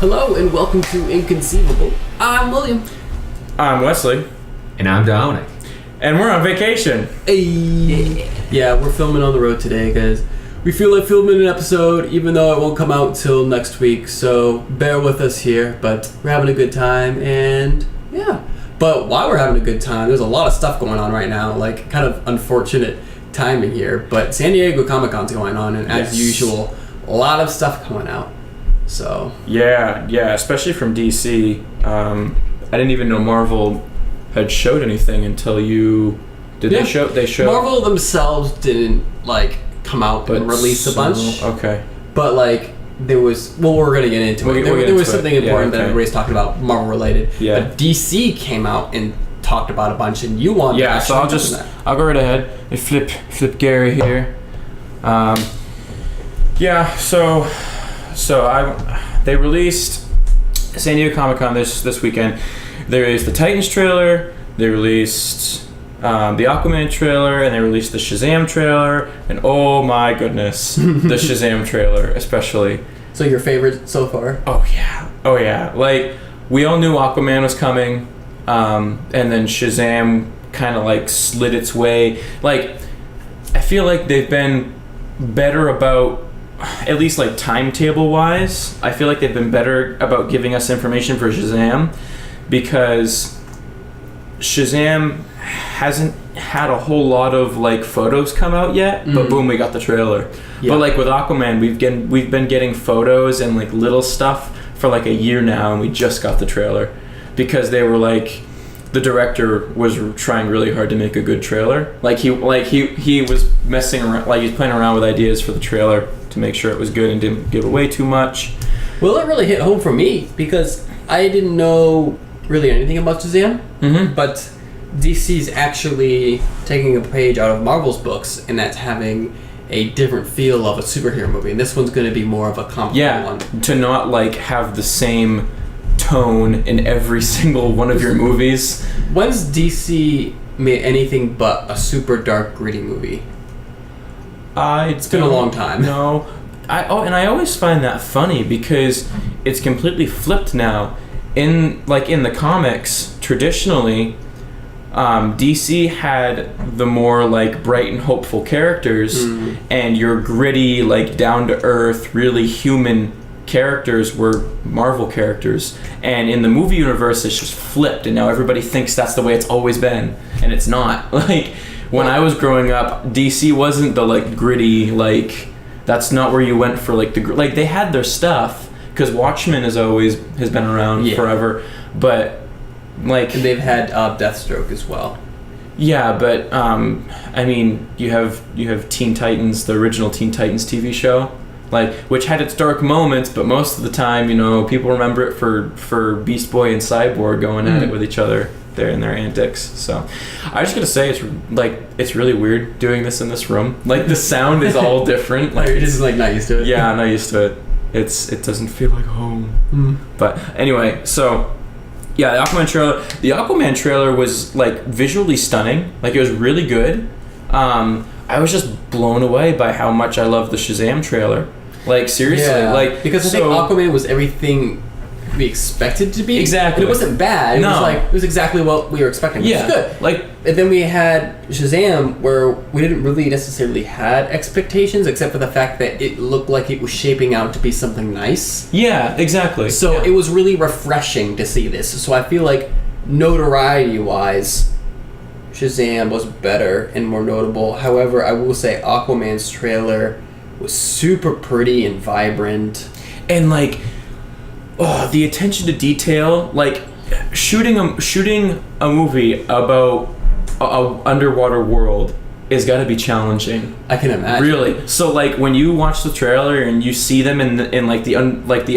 Hello and welcome to Inconceivable. I'm William. I'm Wesley. And I'm Dominic. And we're on vacation. Hey. Yeah, we're filming on the road today, guys. We feel like filming an episode, even though it won't come out till next week, so bear with us here, but we're having a good time, and yeah. But while we're having a good time, there's a lot of stuff going on right now, like kind of unfortunate timing here, but San Diego Comic-Con's going on, and as usual, a lot of stuff coming out. So yeah, especially from DC. I didn't even know Marvel had showed anything until you did. They showed Marvel themselves didn't like come out and release a bunch. Okay, but like there was. Well, we're gonna get into it. There was something important that everybody's talking about Marvel related. Yeah. But DC came out and talked about a bunch, and you wanted. Yeah, so I'll go right ahead. I flip Gary here. They released San Diego Comic-Con this weekend. There is the Titans trailer. They released the Aquaman trailer, and they released the Shazam trailer. And oh my goodness, the Shazam trailer especially. So your favorite so far? Oh yeah. Like we all knew Aquaman was coming, and then Shazam kind of like slid its way. Like I feel like they've been better about, at least like timetable wise, I feel like they've been better about giving us information for Shazam, because Shazam hasn't had a whole lot of like photos come out yet, but boom, we got the trailer. Yeah. But like with Aquaman, we've been getting photos and like little stuff for like a year now, and we just got the trailer because they were like, the director was trying really hard to make a good trailer. He was messing around, like he's playing around with ideas for the trailer to make sure it was good and didn't give away too much. Well, it really hit home for me because I didn't know really anything about Shazam, but DC's actually taking a page out of Marvel's books, and that's having a different feel of a superhero movie. And this one's going to be more of a comic one. To not like have the same tone in every single one of your movies. When's DC made anything but a super dark, gritty movie? It's been a long time. No. I always find that funny because it's completely flipped now. In the comics, traditionally, DC had the more like bright and hopeful characters, and your gritty, like down to earth, really human characters were Marvel characters. And in the movie universe, it's just flipped, and now everybody thinks that's the way it's always been, and it's not. Like when I was growing up, DC wasn't the like gritty, like that's not where you went for like the like they had their stuff, because Watchmen has been around forever, but like, and they've had Deathstroke as well. Yeah, but I mean, you have Teen Titans, the original Teen Titans TV show, like, which had its dark moments, but most of the time, people remember it for Beast Boy and Cyborg going at it with each other there in their antics. So I just gotta say, it's really weird doing this in this room. Like the sound is all different. Like you're just like not used to it. Yeah, I'm not used to it. It doesn't feel like home. But anyway, so yeah, the Aquaman trailer was like visually stunning. Like it was really good. I was just blown away by how much I love the Shazam trailer. Like seriously, because I think Aquaman was everything we expected to be. Exactly. And it wasn't bad. It was exactly what we were expecting. Which was good. And then we had Shazam, where we didn't really necessarily had expectations, except for the fact that it looked like it was shaping out to be something nice. Yeah, exactly. So it was really refreshing to see this. So I feel like notoriety-wise, Shazam was better and more notable. However, I will say Aquaman's trailer was super pretty and vibrant. And like, the attention to detail, like shooting a movie about a underwater world is got to be challenging. I can imagine. Really. So like when you watch the trailer and you see them in like the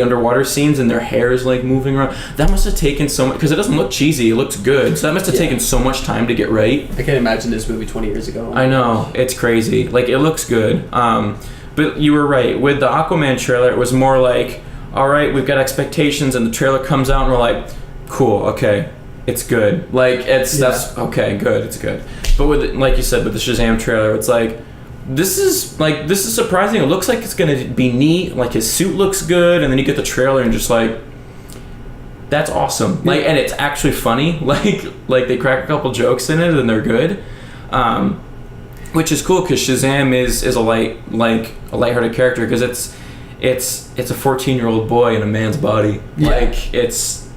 underwater scenes and their hair is like moving around, that must have taken so much, because it doesn't look cheesy, it looks good. So that must have taken so much time to get right. I can't imagine this movie 20 years ago. I know, it's crazy. Like it looks good. But you were right. With the Aquaman trailer, it was more like, all right, we've got expectations, and the trailer comes out and we're like, cool, okay, it's good. Like that's okay, good, it's good. But with, like you said, with the Shazam trailer, it's like, this is surprising. It looks like it's gonna be neat. Like his suit looks good, and then you get the trailer and just like, that's awesome. Like, and it's actually funny. Like they crack a couple jokes in it, and they're good. Which is cool because Shazam is a lighthearted character because it's a 14-year-old boy in a man's body. Yeah. Like it's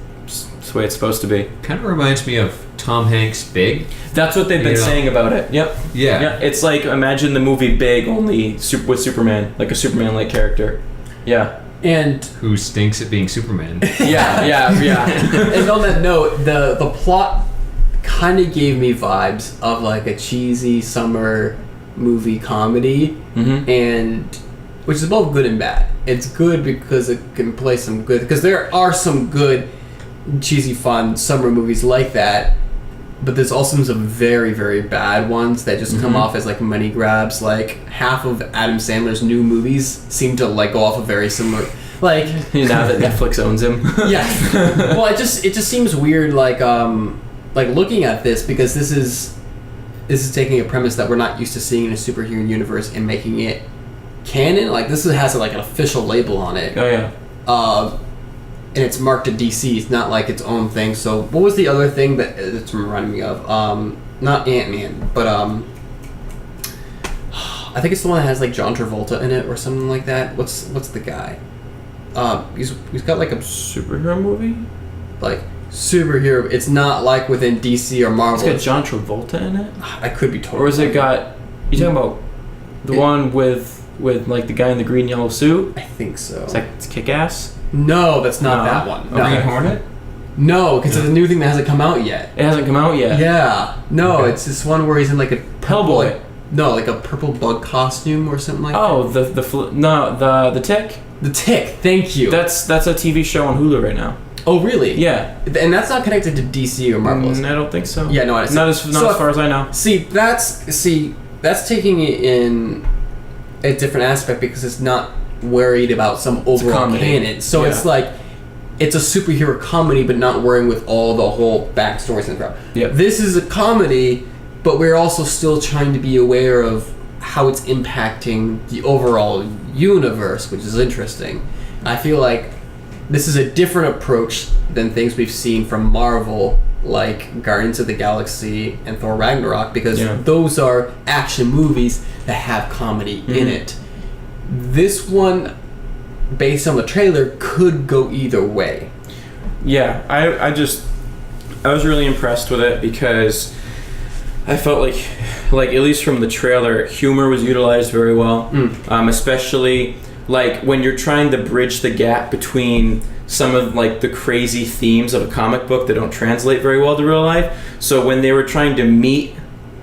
the way it's supposed to be. Kind of reminds me of Tom Hanks' Big. That's what they've been saying about it. Yep. Yeah. It's like, imagine the movie Big only with Superman, like a Superman-like character. Yeah. And who stinks at being Superman. Yeah. And on that note, the plot kind of gave me vibes of like a cheesy summer movie comedy, and which is both good and bad. It's good because it can play some good, because there are some good cheesy fun summer movies like that, but there's also some very, very bad ones that just come off as like money grabs. Like half of Adam Sandler's new movies seem to like go off a very similar, like now that Netflix owns him. Yeah. Well, it just seems weird, like looking at this, because this is taking a premise that we're not used to seeing in a superhero universe and making it canon. Like this has like an official label on it. Oh yeah. And it's marked to DC. It's not like its own thing. So what was the other thing that it's reminding me of? Not Ant-Man, but I think it's the one that has like John Travolta in it or something like that. What's the guy? He's got like a superhero movie? Like superhero. It's not like within DC or Marvel. It's got John Travolta in it? I could be totally. Or is it got, you talking about the one with like the guy in the green yellow suit? I think so. It's Kick-Ass? No, that's not that one. No. Green Hornet? No, because it's a new thing that hasn't come out yet. It hasn't come out yet. Yeah. No, It's this one where he's in like a Hellboy. Like a purple bug costume or something like that. Oh, the Tick? The Tick. Thank you. That's a TV show on Hulu right now. Oh, really? Yeah. And that's not connected to DC or Marvel. I don't think so. Yeah, no, not as far as I know. See, that's taking it in a different aspect because it's not worried about some overall canon. So it's like it's a superhero comedy, but not worrying with all the whole backstories and crap. Yeah. This is a comedy, but we're also still trying to be aware of how it's impacting the overall universe, which is interesting. I feel like this is a different approach than things we've seen from Marvel, like Guardians of the Galaxy and Thor Ragnarok, because those are action movies that have comedy in it. This one, based on the trailer, could go either way. Yeah, I was really impressed with it because I felt like at least from the trailer, humor was utilized very well, especially like when you're trying to bridge the gap between some of like the crazy themes of a comic book that don't translate very well to real life. So when they were trying to meet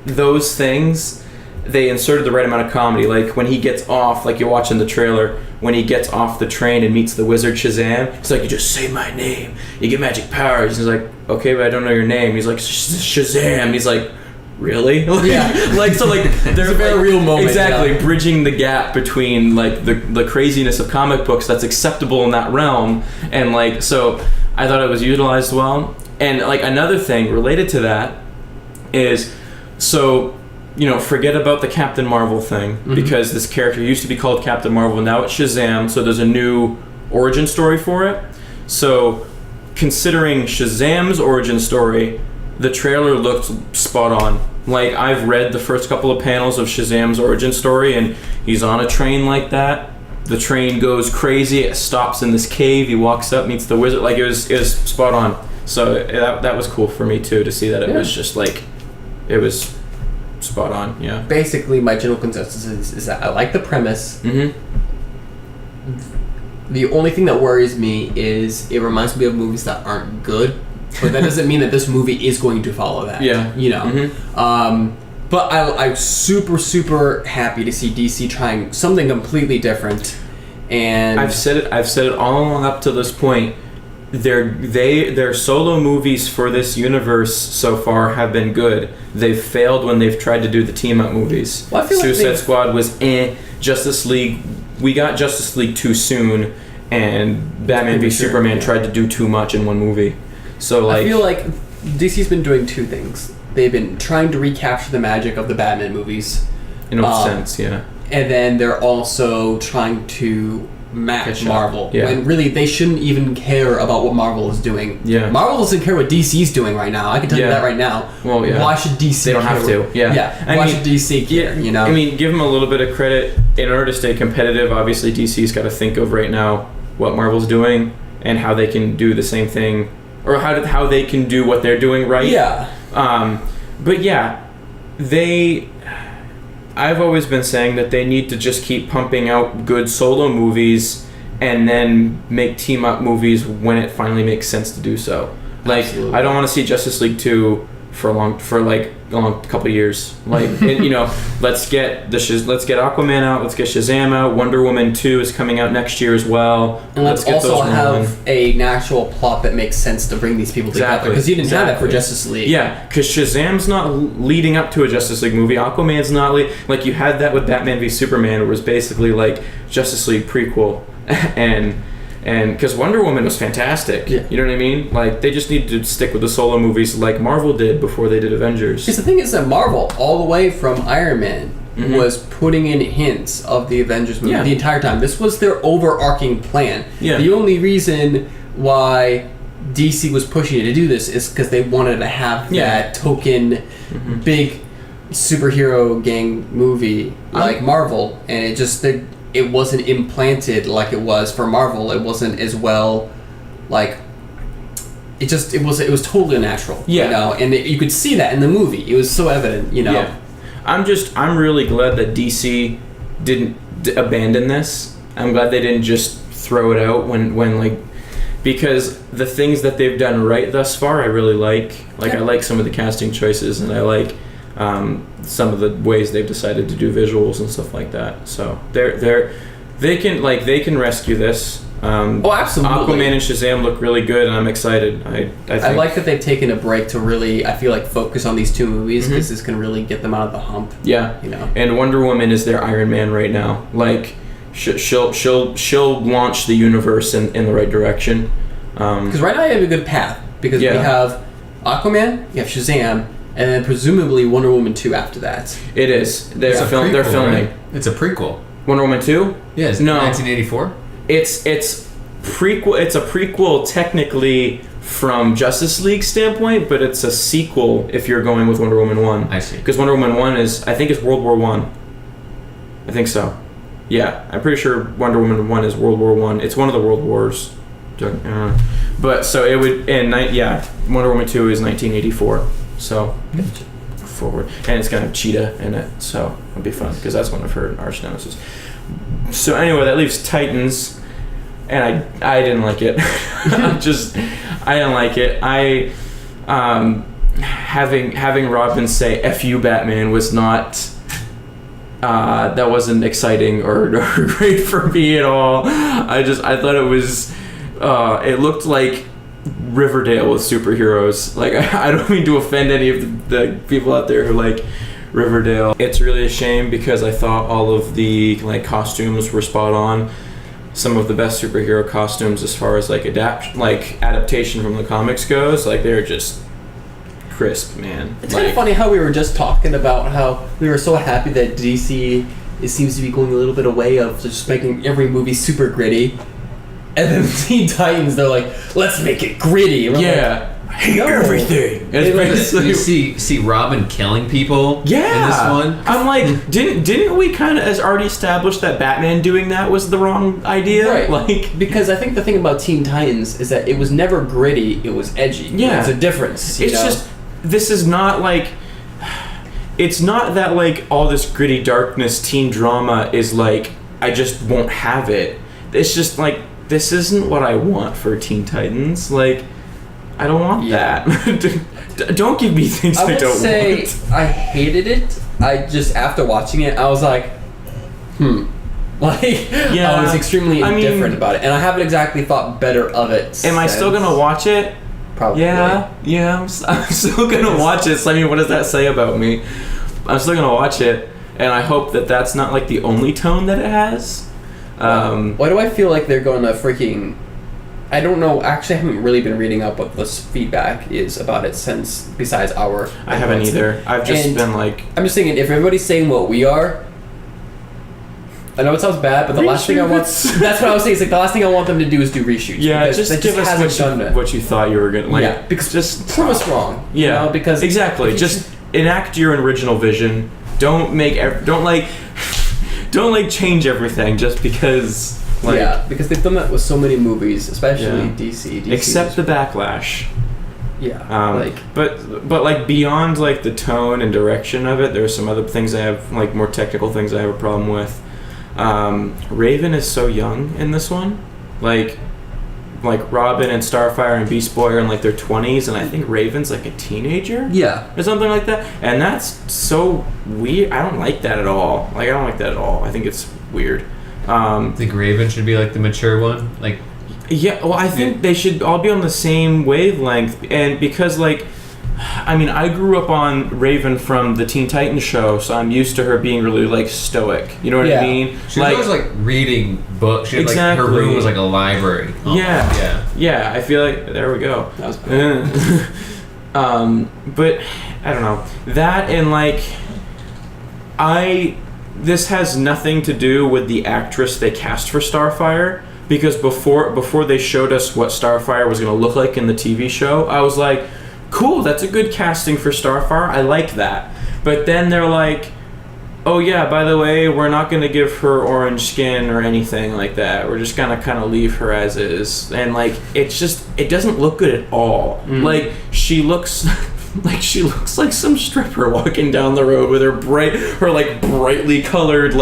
those things, they inserted the right amount of comedy. Like when he gets off, like you're watching the trailer, when he gets off the train and meets the wizard Shazam, it's like, you just say my name, you get magic powers. He's like, okay, but I don't know your name. He's like, Shazam. He's like, really? Yeah. Like, so like there's a very real moment. Exactly, bridging the gap between like the craziness of comic books that's acceptable in that realm, and like, so I thought it was utilized well. And like another thing related to that is, so forget about the Captain Marvel thing, because this character used to be called Captain Marvel, now it's Shazam, so there's a new origin story for it. So considering Shazam's origin story, the trailer looked spot on. Like, I've read the first couple of panels of Shazam's origin story, and he's on a train like that. The train goes crazy, it stops in this cave, he walks up, meets the wizard. Like, it was spot on. So that was cool for me too, to see that it was just like, it was spot on. Yeah. Basically, my general consensus is that I like the premise. The only thing that worries me is it reminds me of movies that aren't good, but that doesn't mean that this movie is going to follow that. Yeah. But I'm super, super happy to see DC trying something completely different. And I've said it all along up to this point. Their solo movies for this universe so far have been good. They've failed when they've tried to do the team up movies. Well, I feel Suicide Squad was Justice League, we got Justice League too soon, and Batman v Superman tried to do too much in one movie. So like, I feel like DC's been doing two things. They've been trying to recapture the magic of the Batman movies, in a sense, yeah. And then they're also trying to match Catch up. Marvel. Yeah. When really they shouldn't even care about what Marvel is doing. Yeah. Marvel doesn't care what DC's doing right now. I can tell you that right now. Well, yeah. Why should DC They don't care? have to. Yeah. Yeah. Why should DC care? You know? I mean, give them a little bit of credit. In order to stay competitive, obviously DC's got to think of right now what Marvel's doing and how they can do the same thing, or how they can do what they're doing right. Yeah. But yeah, I've always been saying that they need to just keep pumping out good solo movies and then make team up movies when it finally makes sense to do so. Like, Absolutely. I don't want to see Justice League 2 for a long couple of years. Like, let's get Aquaman out, let's get Shazam out. Wonder Woman 2 is coming out next year as well. And let's get also those rolling. have a natural plot that makes sense to bring these people together. Because you didn't have that for Justice League. Yeah, because Shazam's not leading up to a Justice League movie. Aquaman's not like you had that with Batman v Superman, where it was basically like Justice League prequel, and because Wonder Woman was fantastic. Yeah. You know what I mean? Like, they just need to stick with the solo movies like Marvel did before they did Avengers. Because the thing is that Marvel, all the way from Iron Man, was putting in hints of the Avengers movie the entire time. This was their overarching plan. Yeah. The only reason why DC was pushing to do this is because they wanted to have that token big superhero gang movie like Marvel, and it wasn't implanted like it was for Marvel. It wasn't as well, like, it was totally unnatural. Yeah. You know, and you could see that in the movie. It was so evident, you know. Yeah. I'm really glad that DC didn't abandon this. I'm glad they didn't just throw it out when like, because the things that they've done right thus far, I really like. Like, I like some of the casting choices, and I like some of the ways they've decided to do visuals and stuff like that. So they can rescue this. Absolutely. Aquaman and Shazam look really good, and I'm excited. I think. I like that they've taken a break to really, I feel like, focus on these two movies, because this can really get them out of the hump. Yeah, you know. And Wonder Woman is their Iron Man right now. Like, she'll launch the universe in the right direction. Because right now you have a good path, because we have Aquaman, you have Shazam, and then presumably Wonder Woman 2 after that. It is. They're filming. Right? It's a prequel. Wonder Woman 2? Yes. No. 1984. It's prequel. It's a prequel technically from Justice League standpoint, but it's a sequel if you're going with Wonder Woman 1. I see. Because Wonder Woman 1 I think it's World War 1. I think so. Yeah, I'm pretty sure Wonder Woman 1 is World War 1. It's one of the World Wars. But so it would, Wonder Woman 2 is 1984. So forward, and it's gonna have Cheetah in it, so it'll be fun because that's one of her arch nemesis. So anyway, that leaves Titans, and I didn't like it. I didn't like it. Having Robin say "F you, Batman" was not. That wasn't exciting or great for me at all. I thought it was. It looked like Riverdale with superheroes. Like, I don't mean to offend any of the people out there who like Riverdale. It's really a shame because I thought all of the like costumes were spot on. Some of the best superhero costumes as far as like adaptation from the comics goes, like they're just crisp, man. It's kind of funny how we were just talking about how we were so happy that DC seems to be going a little bit away of just making every movie super gritty. And then Teen Titans, they're like, let's make it gritty. Yeah. I hate everything. You see Robin killing people in this one? I'm like, didn't we kind of as already established that Batman doing that was the wrong idea? Right. Like, because I think the thing about Teen Titans is that it was never gritty, it was edgy. Yeah. It's a difference. It's just, this is not like, it's not that like all this gritty darkness teen drama is like, I just won't have it. It's just like, this isn't what I want for Teen Titans. Like, I don't want that. Don't give me things I don't want. I would say I hated it. I just, after watching it, I was like, Like, I was extremely indifferent about it. And I haven't exactly thought better of it Am I still going to watch it? Probably. Yeah, I'm still going to watch it. So, I mean, what does that say about me? I'm still going to watch it. And I hope that that's not, like, the only tone that it has. Why do I feel like they're going to freaking... I don't know. Actually, I haven't really been reading up what this feedback is about it since, besides our... I haven't either. I've just been like... I'm just thinking, if everybody's saying what we are, I know it sounds bad, but the last thing I want... That's what I was saying. It's like the last thing I want them to do is do reshoots. Yeah, just give us what you thought you were going to... Like, yeah, because just prove us wrong. Yeah, you know, because... Exactly. Just enact your original vision. Don't change everything just because... Like, yeah, because they've done that with so many movies, especially DC. Except the backlash. Yeah, but like beyond like the tone and direction of it, there are some other things I have, like more technical things I have a problem with. Raven is so young in this one, like Robin and Starfire and Beast Boy are in like their 20s, and I think Raven's like a teenager, or something like that, and that's so weird. I don't like that at all. I think it's weird. I think Raven should be like the mature one, like. Yeah, well, I think they should all be on the same wavelength, and because, like, I mean, I grew up on Raven from the Teen Titans show, so I'm used to her being really, like, stoic. You know what I mean? She was always, like, reading books. She had, like, her room was like a library. Yeah, I feel like, there we go. That was bad. But, I don't know. That and, like, this has nothing to do with the actress they cast for Starfire. Because before they showed us what Starfire was going to look like in the TV show, I was like, cool, that's a good casting for Starfire. I like that. But then they're like, oh yeah, by the way, we're not going to give her orange skin or anything like that. We're just going to kind of leave her as is. And like, it doesn't look good at all. Like, she looks like some stripper walking down the road with her brightly colored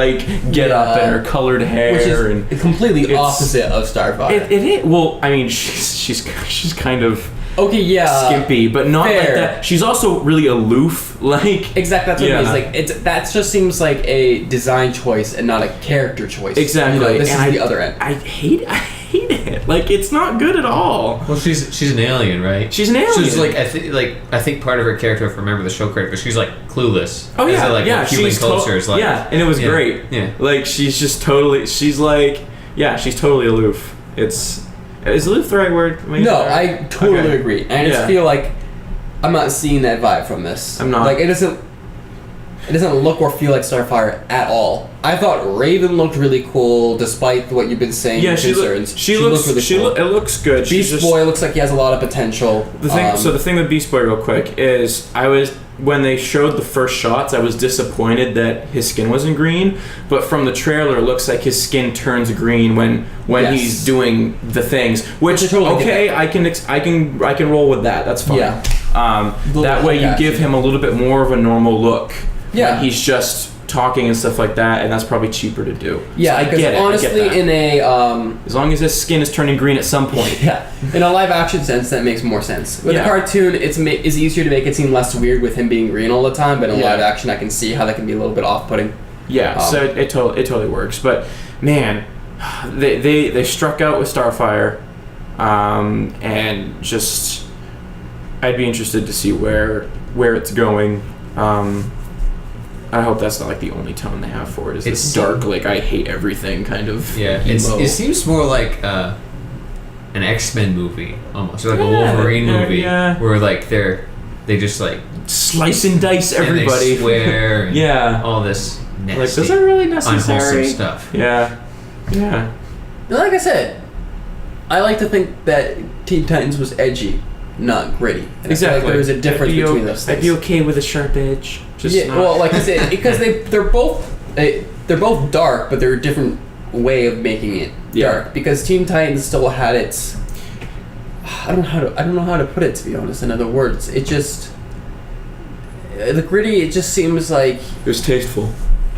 get up and her colored hair, which is completely opposite of Starfire. It is. Well, I mean, she's kind of skimpy, but not fair. Like that. She's also really aloof. Like exactly, that's what it is. Like that just seems like a design choice and not a character choice. Exactly. You know, this is the other end. I hate it. Like, it's not good at all. Well, she's an alien, right? She's an alien. She's like I think part of her character, if I remember the show correctly, she's like clueless. Oh yeah, what human culture is like. Yeah, and it was great. Yeah, like she's totally aloof. Is aloof the right word? No, I totally agree, and I just feel like I'm not seeing that vibe from this. I'm not. Like it doesn't look or feel like Starfire at all. I thought Raven looked really cool, despite what you've been saying. Yeah, she looks really cool. It looks good. Beast Boy looks like he has a lot of potential. The thing with Beast Boy, real quick, is when they showed the first shots, I was disappointed that his skin wasn't green. But from the trailer, it looks like his skin turns green when he's doing the things. Which I can roll with that. That's fine. Yeah. That way you give him a little bit more of a normal look. Yeah. He's just talking and stuff like that, and that's probably cheaper to do. Yeah, so because honestly, in a as long as his skin is turning green at some point. In a live action sense, that makes more sense. With a cartoon, it's easier to make it seem less weird with him being green all the time. But in live action, I can see how that can be a little bit off-putting. Yeah, so it totally works. But man, they struck out with Starfire, and just I'd be interested to see where it's going. I hope that's not like the only tone they have for it. It's dark, like I hate everything kind of. Yeah, it seems more like an X-Men movie almost, or like a Wolverine movie, where like they just like slice and dice everybody, and they swear, and all this nasty, like those are really necessary unwholesome stuff. Yeah. Like I said, I like to think that Teen Titans was edgy, not gritty. And exactly. I feel like there was a difference between those things. I'd be okay with a sharp edge. Well, like I said, because they're both dark, but they're a different way of making it dark. Because Teen Titans still had its. I don't know how to put it, to be honest. In other words, it just the gritty. It just seems like it was tasteful.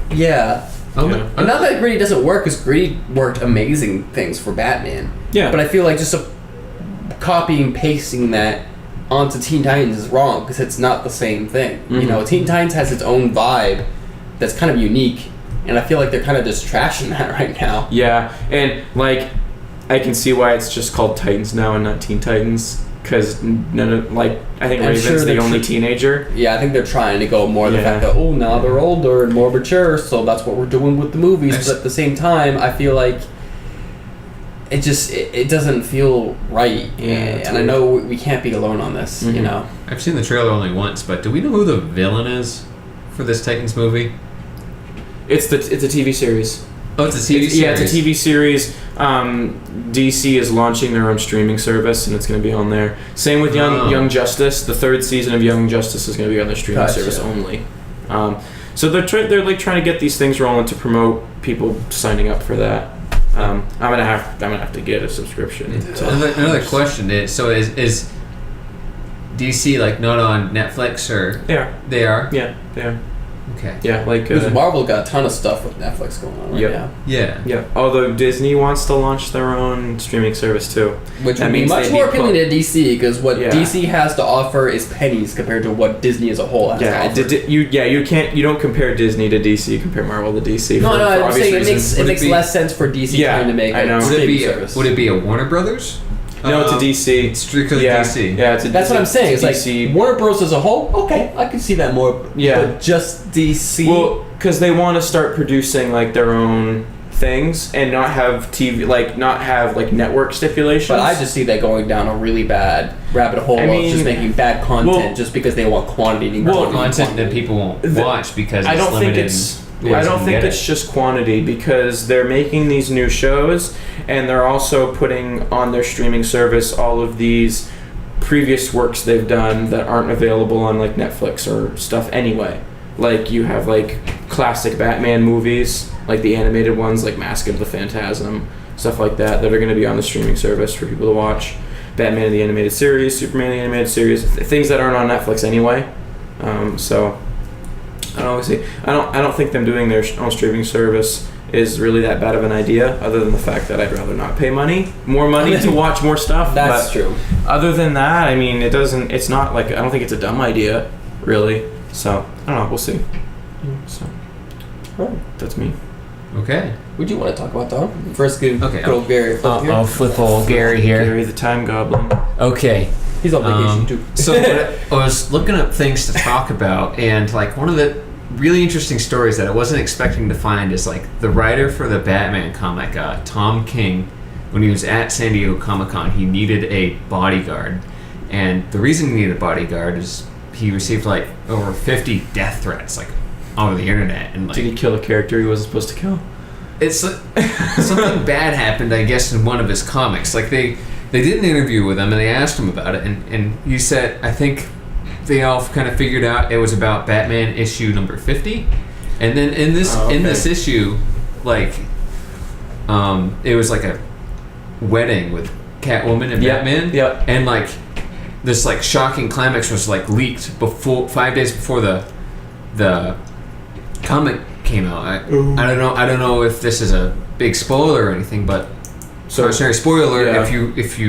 Yeah. And not that gritty doesn't work, because gritty worked amazing things for Batman. Yeah. But I feel like just copying and pasting that onto Teen Titans is wrong, because it's not the same thing. Mm-hmm. You know, Teen Titans has its own vibe that's kind of unique, and I feel like they're kind of just trashing that right now. Yeah, and like I can see why it's just called Titans now and not Teen Titans, because I think Raven's the only teenager. Yeah, I think they're trying to go more the fact that now they're older and more mature, so that's what we're doing with the movies. But at the same time, I feel like it doesn't feel right, and I know we can't be alone on this. Mm-hmm. You know, I've seen the trailer only once, but do we know who the villain is for this Titans movie? It's a TV series. Oh, it's a TV series. Yeah, it's a TV series. DC is launching their own streaming service, and it's going to be on there. Same with Young Justice. The 3rd season of Young Justice is going to be on their streaming service only. So they're like trying to get these things rolling to promote people signing up for that. I'm gonna have to get a subscription. Another question is: so is DC like not on Netflix or they are? They are. Yeah, they are. Okay. Yeah, like because Marvel got a ton of stuff with Netflix going on right now. Yeah. Although Disney wants to launch their own streaming service too, which would be much more appealing to DC because what DC has to offer is pennies compared to what Disney as a whole has to offer. You don't compare Disney to DC. You compare Marvel to DC. No, I'm saying it makes less sense for DC trying to make a streaming service. Would it be a Warner Brothers? No, it's a DC. It's strictly DC. Yeah, that's what I'm saying. It's DC. Like Warner Bros. As a whole, okay, I can see that more. Yeah. But just DC. Well, because they want to start producing like their own things and not have network stipulations. But I just see that going down a really bad rabbit hole of just making bad content just because they want quantity. Content that people won't watch because I don't think it's just quantity because they're making these new shows and they're also putting on their streaming service all of these previous works they've done that aren't available on like Netflix or stuff anyway. Like you have like classic Batman movies, like the animated ones like Mask of the Phantasm, stuff like that are going to be on the streaming service for people to watch. Batman the animated series, Superman the animated series, things that aren't on Netflix anyway. So I don't think them doing their own streaming service is really that bad of an idea, other than the fact that I'd rather not pay more money to watch more stuff. That's true. Other than that, I mean, it's not like, I don't think it's a dumb idea, really. So, I don't know, we'll see. So, that's me. Okay. What do you want to talk about, Tom? First, good old Gary. I'll flip old Gary here. Gary the Time Goblin. Okay. He's on vacation too. So I was looking up things to talk about, and like one of the really interesting stories that I wasn't expecting to find is like the writer for the Batman comic, Tom King, when he was at San Diego Comic-Con, he needed a bodyguard. And the reason he needed a bodyguard is he received like over 50 death threats like over the internet. And like, did he kill a character he wasn't supposed to kill? It's something bad happened, I guess, in one of his comics. Like they did an interview with him and they asked him about it, and he said, I think they all kind of figured out it was about Batman issue number 50, and then in this issue, like, it was like a wedding with Catwoman and Batman, and like this like shocking climax was like leaked 5 days before the comic came out. I don't know if this is a big spoiler or anything, but sorry, spoiler if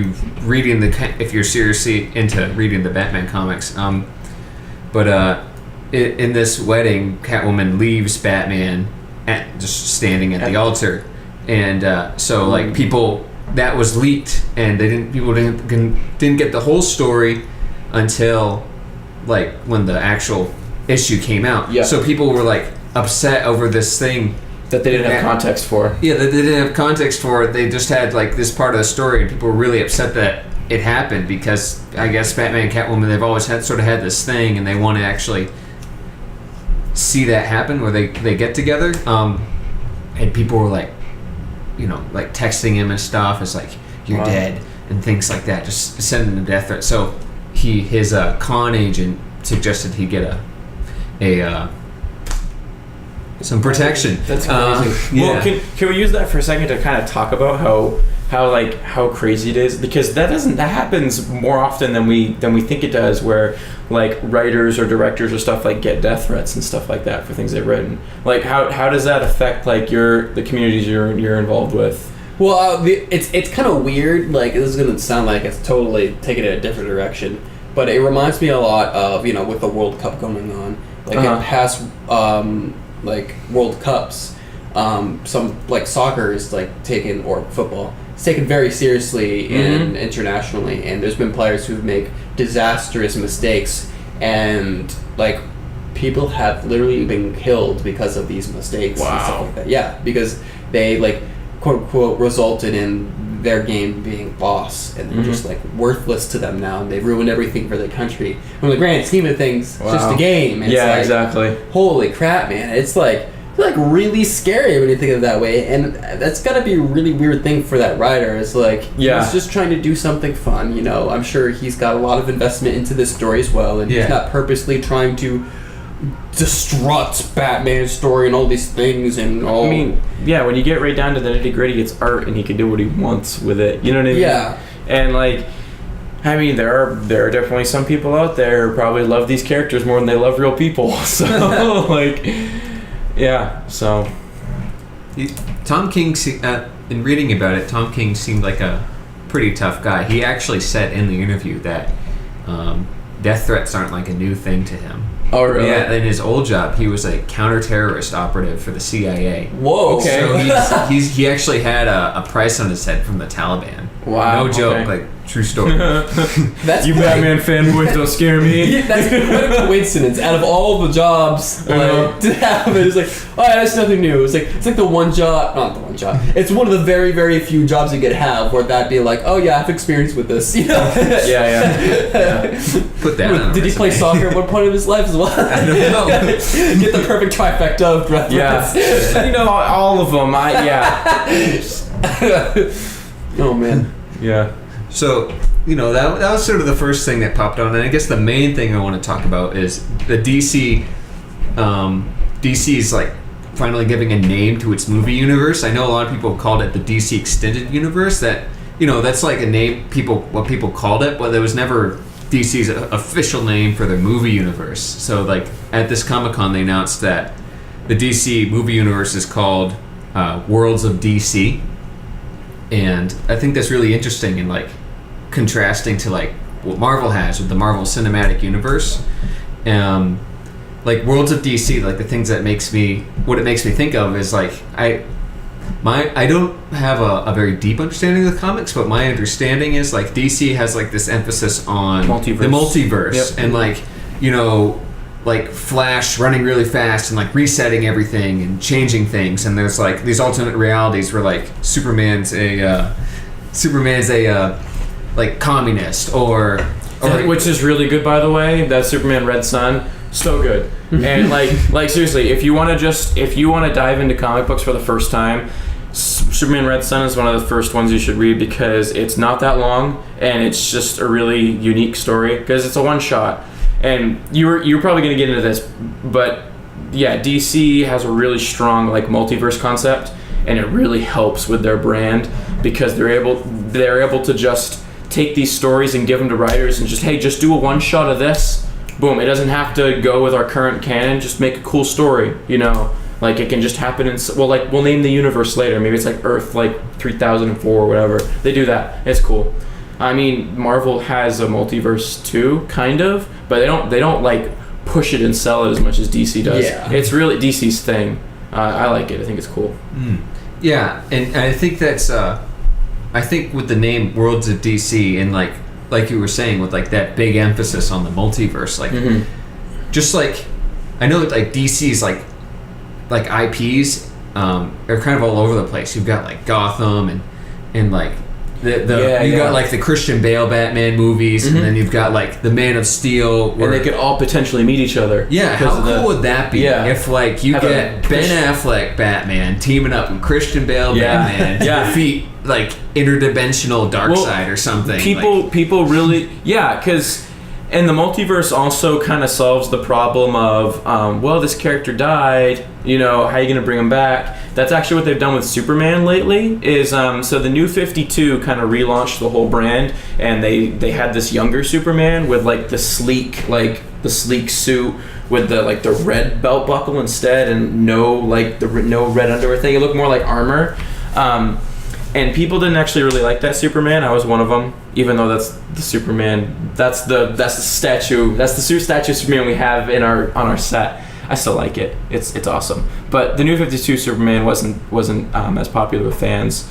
you're seriously into reading the Batman comics. But in this wedding, Catwoman leaves Batman just standing at the altar, and so like people, that was leaked, and people didn't get the whole story until like when the actual issue came out. Yeah. So people were like upset over this thing that they didn't have context for. Yeah, that they didn't have context for. They just had like this part of the story, and people were really upset that it happened because I guess Batman and Catwoman, they've always had this thing, and they want to actually see that happen where they get together. And people were like, like texting him and stuff. It's like, you're dead and things like that, just sending a death threat. So his con agent suggested he get some protection. That's crazy. Well, can we use that for a second to kind of talk about how crazy it is? Because that happens more often than we think it does, where like writers or directors or stuff like get death threats and stuff like that for things they've written. Like how does that affect like the communities you're involved with? Well, it's kind of weird. Like, this is gonna sound like it's totally taking it a different direction, but it reminds me a lot of with the World Cup going on, like in past like World Cups, some like soccer is like taken, or football, it's taken very seriously internationally, and there's been players who make disastrous mistakes, and like people have literally been killed because of these mistakes. Wow. And stuff like that. Yeah, because they like quote unquote resulted in their game being lost, and they're just like worthless to them now, and they've ruined everything for their country. From the grand scheme of things, it's just a game. It's yeah, like, exactly. Holy crap, man! It's like like really scary when you think of it that way, and that's gotta be a really weird thing for that writer. Is like he's just trying to do something fun, you know. I'm sure he's got a lot of investment into this story as well, and he's not purposely trying to disrupt Batman's story and all these things and all. I mean, when you get right down to the nitty gritty, it's art, and he can do what he wants with it. You know what I mean? Yeah. And like, I mean, there are definitely some people out there who probably love these characters more than they love real people. So like, so. Tom King, in reading about it, Tom King seemed like a pretty tough guy. He actually said in the interview that death threats aren't like a new thing to him. Oh, really? Yeah, in his old job, he was a counter-terrorist operative for the CIA. Whoa. Okay. So he actually had a price on his head from the Taliban. Wow. No joke, like true story. That's You Batman fanboys don't scare me. That's what a coincidence. Out of all the jobs like, to have it, it's like, oh, yeah, that's nothing new. It's like the one job, not the one job. It's one of the very, very few jobs you could have where that'd be like, oh yeah, I've experience with this. You know? Yeah. Put that on a Did he play resume. soccer at one point of his life as well? I don't know. Get the perfect trifecta of reference. Yeah. You know, all of them. Oh man. Yeah. So, you know, that was sort of the first thing that popped on, and I guess the main thing I want to talk about is the DC. DC's like finally giving a name to its movie universe. I know a lot of people have called it the DC Extended Universe. That, you know, that's like a name what people called it, but there was never DC's official name for their movie universe. So, like at this Comic-Con, they announced that the DC movie universe is called Worlds of DC, and I think that's really interesting and like contrasting to like what Marvel has with the Marvel Cinematic Universe. Like Worlds of DC, like the things that makes me think of is like I don't have a very deep understanding of the comics, but my understanding is like DC has like this emphasis on the multiverse. Yep. And like, you know, like Flash running really fast and like resetting everything and changing things, and there's like these alternate realities where like Superman's a like communist or which is really good, by the way. That Superman Red Sun, so good. And like seriously, if you want to dive into comic books for the first time, Superman Red Sun is one of the first ones you should read because it's not that long and it's just a really unique story because it's a one shot. And you're probably going to get into this, but yeah, DC has a really strong like multiverse concept, and it really helps with their brand because they're able to just take these stories and give them to writers and just do a one shot of this. Boom! It doesn't have to go with our current canon. Just make a cool story, you know. Like it can just happen we'll name the universe later. Maybe it's like Earth like 3004 or whatever. They do that. It's cool. I mean, Marvel has a multiverse too, kind of, but they don't like push it and sell it as much as DC does. Yeah. It's really DC's thing. I like it. I think it's cool. Yeah, and I think that's I think with the name Worlds of DC and like you were saying with like that big emphasis on the multiverse, like just like I know that like DC's like IPs are kind of all over the place. You've got like Gotham and like you got like the Christian Bale Batman movies, and then you've got like the Man of Steel, and they could all potentially meet each other. Yeah, how cool would that be if like you get Ben Affleck Batman teaming up with Christian Bale Batman to defeat like interdimensional Darkseid or something. People really because. And the multiverse also kind of solves the problem of, this character died, you know, how are you going to bring him back? That's actually what they've done with Superman lately, is, so the New 52 kind of relaunched the whole brand, and they had this younger Superman with, like, the sleek suit with the red belt buckle instead, and no red underwear thing. It looked more like armor. And people didn't actually really like that Superman. I was one of them, even though that's the Superman. That's the statue. That's the statue Superman we have on our set. I still like it. It's awesome. But the New 52 Superman wasn't as popular with fans.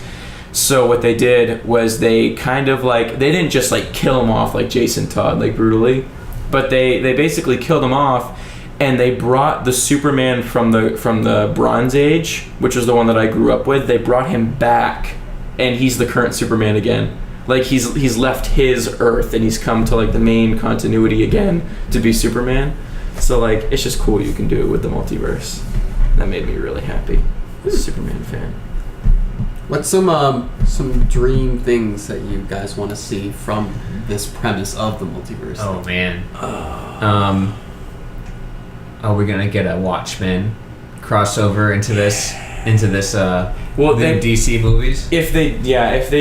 So what they did was they kind of they didn't just kill him off like Jason Todd brutally, but they basically killed him off. And they brought the Superman from the Bronze Age, which was the one that I grew up with. They brought him back, and he's the current Superman again. Like he's left his Earth, and he's come to the main continuity again to be Superman. So it's just cool you can do it with the multiverse. That made me really happy. As a Superman fan. What's some dream things that you guys want to see from this premise of the multiverse? Oh man. Are we gonna get a Watchmen crossover into this Well, the they, DC movies? if they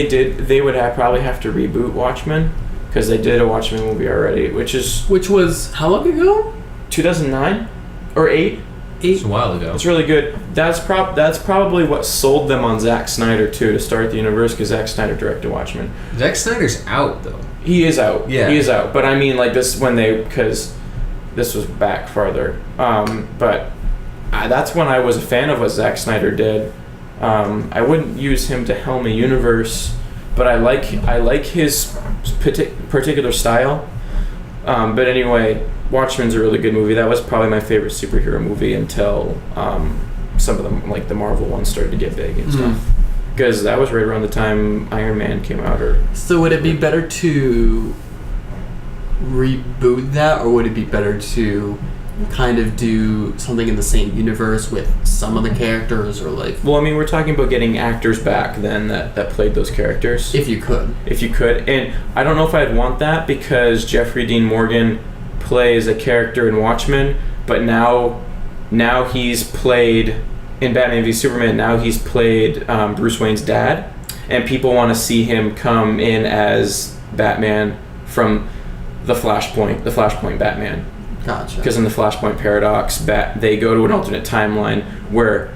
did, they would probably have to reboot Watchmen because they did a Watchmen movie already, which was how long ago? 2009 or 8. It's a while ago. It's really good. That's probably what sold them on Zack Snyder too to start the universe because Zack Snyder directed Watchmen. Zack Snyder's out though. He is out. Yeah. He is out. But I mean, like this because this was back farther. But that's when I was a fan of what Zack Snyder did. I wouldn't use him to helm a universe, but I like his particular style. But anyway, Watchmen's a really good movie. That was probably my favorite superhero movie until some of them, like the Marvel ones, started to get big and stuff. Because that was right around the time Iron Man came out. So would it be better to reboot that, or would it be better to kind of do something in the same universe with some of the characters, or like? Well, I mean, we're talking about getting actors back then that played those characters. If you could. And I don't know if I'd want that because Jeffrey Dean Morgan plays a character in Watchmen, but now he's played in Batman v Superman. Now he's played Bruce Wayne's dad, and people want to see him come in as Batman from the Flashpoint Batman. Gotcha. Because in the Flashpoint paradox, they go to an alternate timeline where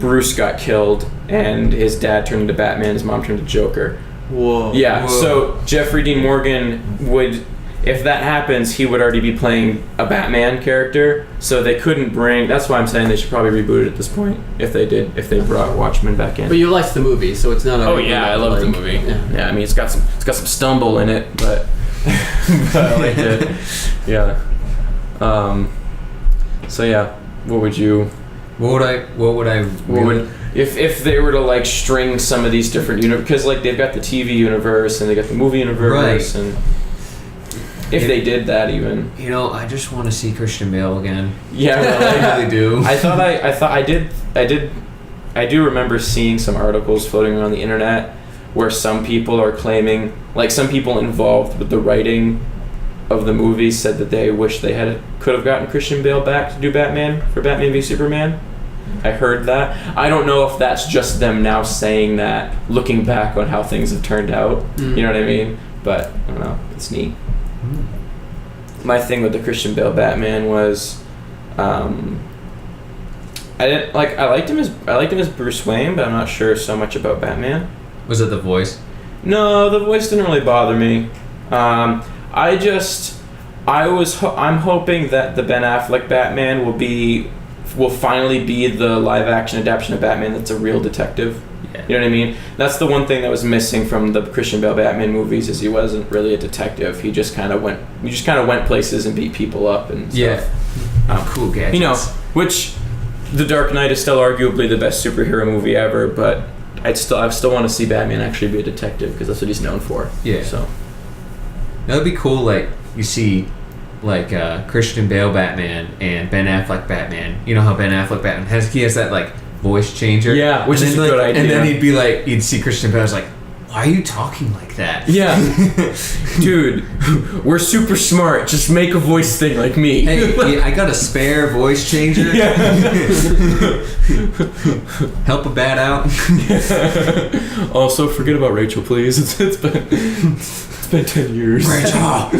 Bruce got killed and his dad turned into Batman, his mom turned into Joker. Whoa. Yeah, Whoa. So Jeffrey Dean Morgan would, if that happens, he would already be playing a Batman character. So they couldn't that's why I'm saying they should probably reboot it at this point if they brought Watchmen back in. But you liked the movie, so it's not. Oh yeah, I loved the movie. Yeah, I mean it's got some stumble in it, but I liked it. Yeah. So yeah, what would if they were to like string some of these different universes, because like they've got the TV universe and they got the movie universe, right. And if they did that even, I just want to see Christian Bale again. Yeah, I really do. I do remember seeing some articles floating around the internet where some people are claiming, like some people involved with the writing of the movie said that they wish they could have gotten Christian Bale back to do Batman for Batman v Superman. I heard that. I don't know if that's just them now saying that, looking back on how things have turned out. You know what I mean? But I don't know. It's neat. My thing with the Christian Bale Batman was, I liked him as Bruce Wayne, but I'm not sure so much about Batman. Was it the voice? No, the voice didn't really bother me. I'm hoping that the Ben Affleck Batman will finally be the live action adaptation of Batman that's a real detective. Yeah. You know what I mean? That's the one thing that was missing from the Christian Bale Batman movies is he wasn't really a detective. He just kind of went places and beat people up and stuff. Yeah. Cool gadgets. Which The Dark Knight is still arguably the best superhero movie ever, but I still want to see Batman actually be a detective because that's what he's known for. Yeah. So that would be cool. Like you see, like Christian Bale Batman and Ben Affleck Batman. You know how Ben Affleck Batman has that like voice changer. Yeah, which is a good idea. And then you'd see Christian Bale's like, why are you talking like that? Yeah. Dude, we're super smart. Just make a voice thing like me. Hey, I got a spare voice changer. Yeah. Help a bat out. Also, forget about Rachel, please. It's been 10 years. Rachel.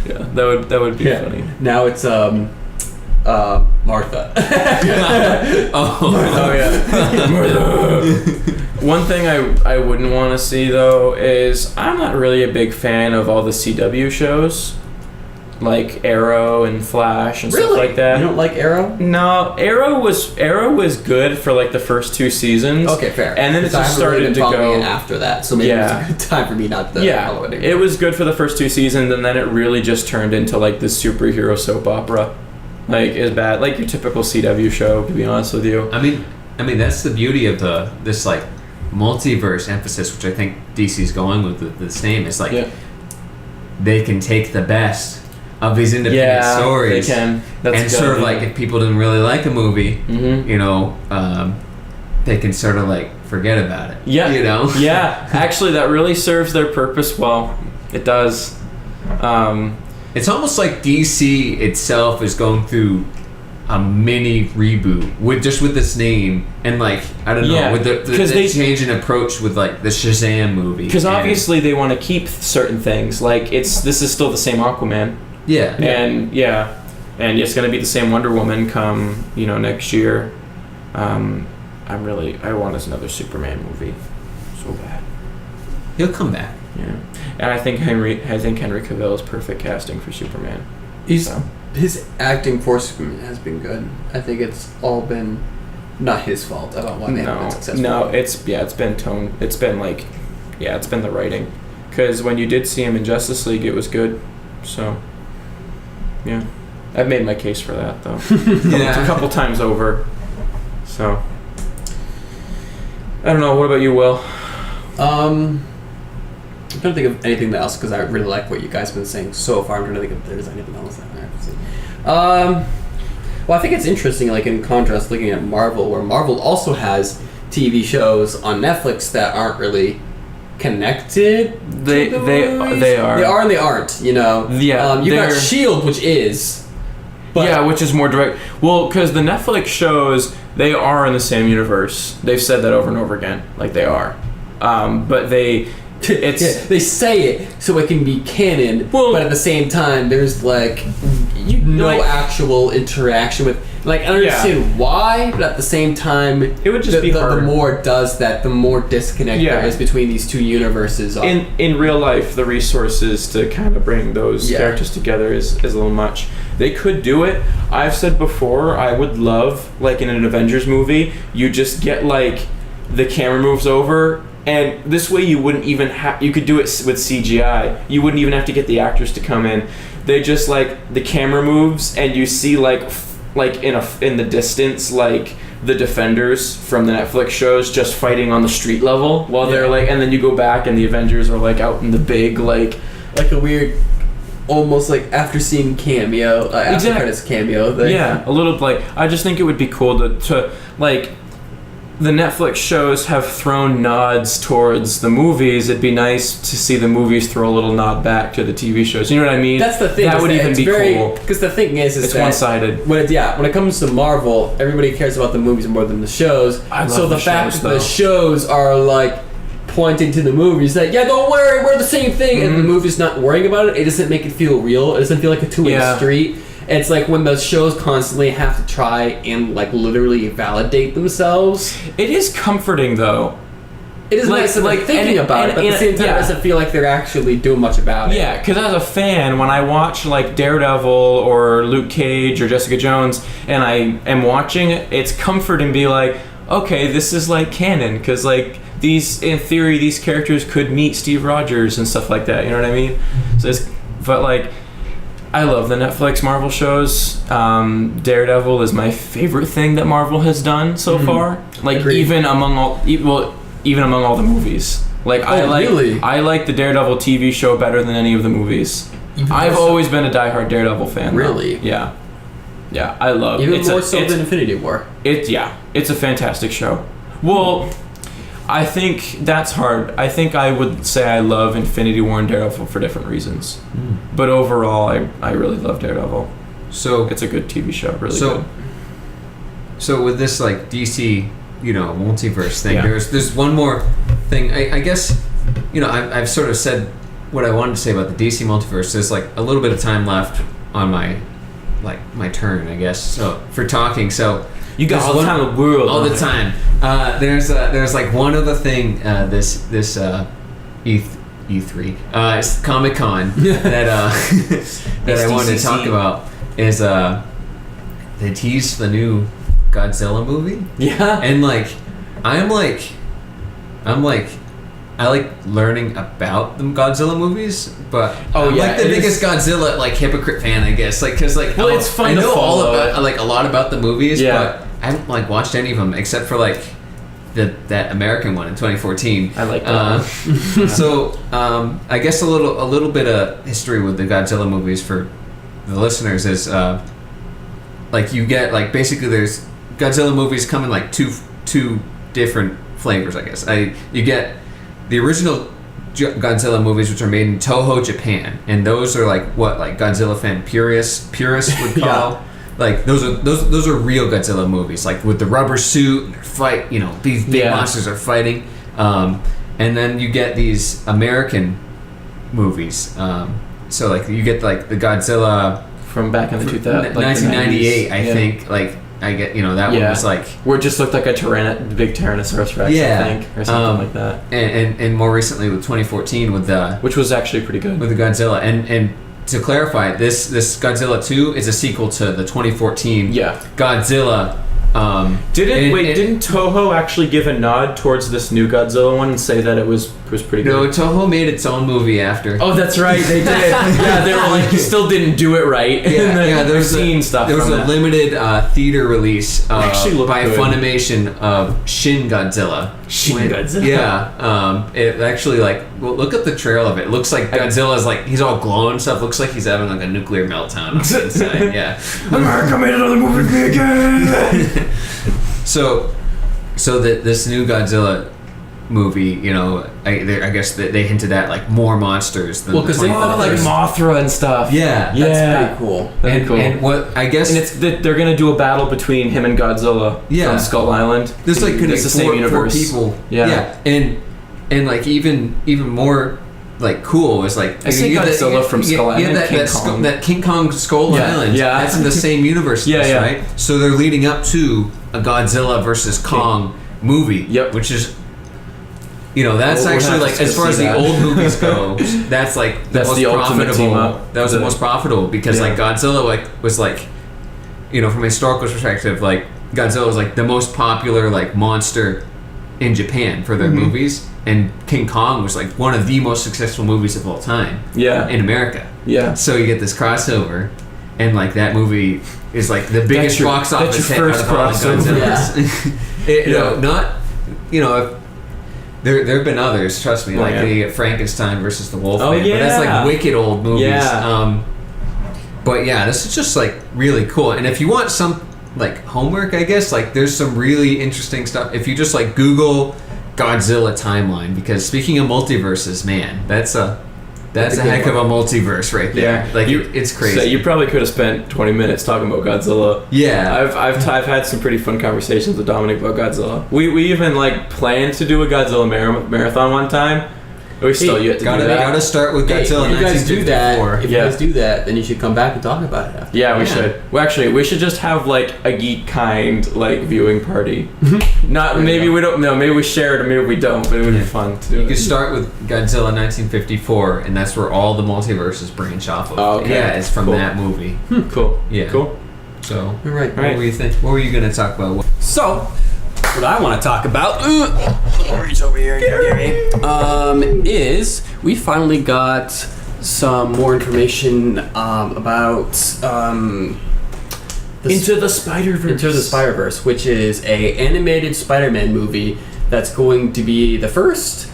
Yeah, that would be funny. Now it's Martha. Oh yeah. Martha. One thing I wouldn't want to see though is I'm not really a big fan of all the CW shows, like Arrow and Flash and stuff like that. You don't like Arrow? No, Arrow was good for like the first 2 seasons. Okay, fair. And then it just started to go after that, so maybe it's a good time for me not to follow it anymore. It was good for the first 2 seasons, and then it really just turned into like this superhero soap opera. Like, it's bad. Like your typical CW show, to be honest with you. I mean that's the beauty of this like multiverse emphasis, which I think DC's going with this name. It's like they can take the best of these independent stories. They can. That's and sort of like if people didn't really like a movie, you know, they can sort of like forget about it. Yeah. You know? Yeah. Actually, that really serves their purpose well. It does. It's almost like DC itself is going through a mini reboot with this name and like I don't know with the change in approach with like the Shazam movie. Because obviously they want to keep certain things. Like this is still the same Aquaman. Yeah. And and it's gonna be the same Wonder Woman come next year. I want another Superman movie so bad. He'll come back. Yeah. And I think Henry Cavill is perfect casting for Superman. His acting for Superman has been good. I think it's all been not his fault about why they haven't been successful. No, it's been tone. It's been it's been the writing. Because when you did see him in Justice League, it was good. So, yeah, I've made my case for that though. A couple times over. So, I don't know. What about you, Will? I'm trying to think of anything else because I really like what you guys have been saying so far. I'm trying to think if there's anything else that I have to say. Well, I think it's interesting, like in contrast, looking at Marvel, where Marvel also has TV shows on Netflix that aren't really connected. They are. They are and they aren't. You know. Yeah. You got Shield, which is. But which is more direct. Well, because the Netflix shows, they are in the same universe. They've said that over and over again, like they are. But they say it so it can be canon, but at the same time, there's like no actual interaction with. Like, I understand why, but at the same time, it would just be hard. The more it does that, the more disconnect there is between these two universes. In real life, the resources to kind of bring those characters together is a little much. They could do it. I've said before, I would love, like in an Avengers movie, you just get like the camera moves over. And this way you wouldn't even have... You could do it with CGI. You wouldn't even have to get the actors to come in. They just, like, the camera moves, and you see, like in the distance, like, the Defenders from the Netflix shows just fighting on the street level while they're, like... And then you go back, and the Avengers are, like, out in the big, like... Like a weird... Almost, like, after seeing cameo... after credits cameo thing. Yeah, a little, like... I just think it would be cool to like... The Netflix shows have thrown nods towards the movies. It'd be nice to see the movies throw a little nod back to the TV shows. You know what I mean? That's the thing. That would even be cool. Because the thing is it's that one-sided. When it comes to Marvel, everybody cares about the movies more than the shows. So the fact that the shows are like pointing to the movies, that don't worry, we're the same thing, and the movie's not worrying about it. It doesn't make it feel real. It doesn't feel like a two-way street. It's like when those shows constantly have to try and like literally validate themselves. It is comforting though. It is nice like thinking about it, but at the same time, it doesn't feel like they're actually doing much about it. Yeah, because as a fan, when I watch like Daredevil or Luke Cage or Jessica Jones, and I am watching it, it's comforting to be like, okay, this is like canon, because like in theory, these characters could meet Steve Rogers and stuff like that. You know what I mean? So but like. I love the Netflix Marvel shows. Daredevil is my favorite thing that Marvel has done so far. Like even among all the movies. Like I like the Daredevil TV show better than any of the movies. I've always been a diehard Daredevil fan. Really? Yeah. Yeah, I love it. Even more so than Infinity War. It's a fantastic show. Well, I think that's hard. I think I would say I love Infinity War and Daredevil for different reasons. But overall, I really love Daredevil. So it's a good TV show, really good. So with this like DC, multiverse thing, there's one more thing. I guess, I've sort of said what I wanted to say about the DC multiverse. There's like a little bit of time left on my turn, I guess. So for talking, so. You got all the time in the world. All the time. There's like one other thing. This E3. It's Comic-Con that I wanted to talk about is they teased the new Godzilla movie. Yeah. And like I like learning about the Godzilla movies, but I'm like the biggest Godzilla like hypocrite fan, I guess. Like, cause like it's fun. I know all about like a lot about the movies, but I haven't like watched any of them except for like that American one in 2014. I like that one. So I guess a little bit of history with the Godzilla movies for the listeners is like you get like basically there's Godzilla movies come in like two different flavors, I guess. You get the original Godzilla movies, which are made in Toho, Japan, and those are like what like Godzilla fan purists would call. Like those are real Godzilla movies, like with the rubber suit and fight. You know, these big monsters are fighting. And then you get these American movies. So like you get like the Godzilla from back in the 2000s, 1998, I think. Like I get, you know, that one was like where it just looked like a big Tyrannosaurus Rex, I think, or something like that. And more recently with 2014 with the which was actually pretty good with the Godzilla. And to clarify, this Godzilla 2 is a sequel to the 2014 Godzilla. Didn't Toho actually give a nod towards this new Godzilla one and say that it was pretty good? No, Toho made its own movie after. Oh, that's right, they did. Yeah, they were like, you still didn't do it right. There's a limited theater release by good. Funimation of Shin Godzilla. Godzilla. Yeah, it actually look at the trail of it. It looks like Godzilla's like he's all glowing and stuff. Looks like he's having like a nuclear meltdown on the inside. Yeah, America made another movie with me again. So this new Godzilla movie, you know, I guess they hinted at like more monsters than because they thought like Mothra and stuff. Yeah, that's pretty cool. And what I guess, and it's that they're gonna do a battle between him and Godzilla from Skull Island. There's like gonna be the same universe. 4 people. Yeah, and like even more like cool is like I see Godzilla from Skull Island. That King Kong Skull Island. Yeah, that's in the same universe. Right. So they're leading up to a Godzilla versus Kong movie. Yep. Which is, you know, that's actually like as far as the old movies go, that's like the most profitable. That was the most profitable because like Godzilla was like, you know, from a historical perspective, like Godzilla was like the most popular like monster in Japan for their movies. And King Kong was like one of the most successful movies of all time. Yeah. In America. Yeah. So you get this crossover, and like that movie is like the biggest box office hit out of all the Godzillas. There have been others. Trust me, the Frankenstein versus the Wolfman. But that's like wicked old movies. Yeah. But yeah, this is just like really cool. And if you want some like homework, I guess like there's some really interesting stuff. If you just like Google Godzilla timeline, because speaking of multiverses, man, that's a heck of a multiverse right there. Yeah. Like it's crazy. So you probably could have spent 20 minutes talking about Godzilla. Yeah, I've had some pretty fun conversations with Dominic about Godzilla. We even like planned to do a Godzilla marathon one time. We still yet to do that. We gotta start with Godzilla. If you guys do that, you guys do that, then you should come back and talk about it after. Yeah, we should. Well, actually, we should just have like a Geek Kind like viewing party. Not maybe we don't. No, maybe we share it, or maybe we don't. But it would be fun to do. You could start with Godzilla 1954, and that's where all the multiverses branch off of. Oh, okay. Yeah, it's from that movie. Cool. Yeah. Cool. So, all right. What were you thinking? What were you gonna talk about? So, what I want to talk about reach over here, is we finally got some more information about Into the Spiderverse. Into the Spiderverse, which is a animated Spider-Man movie that's going to be the first.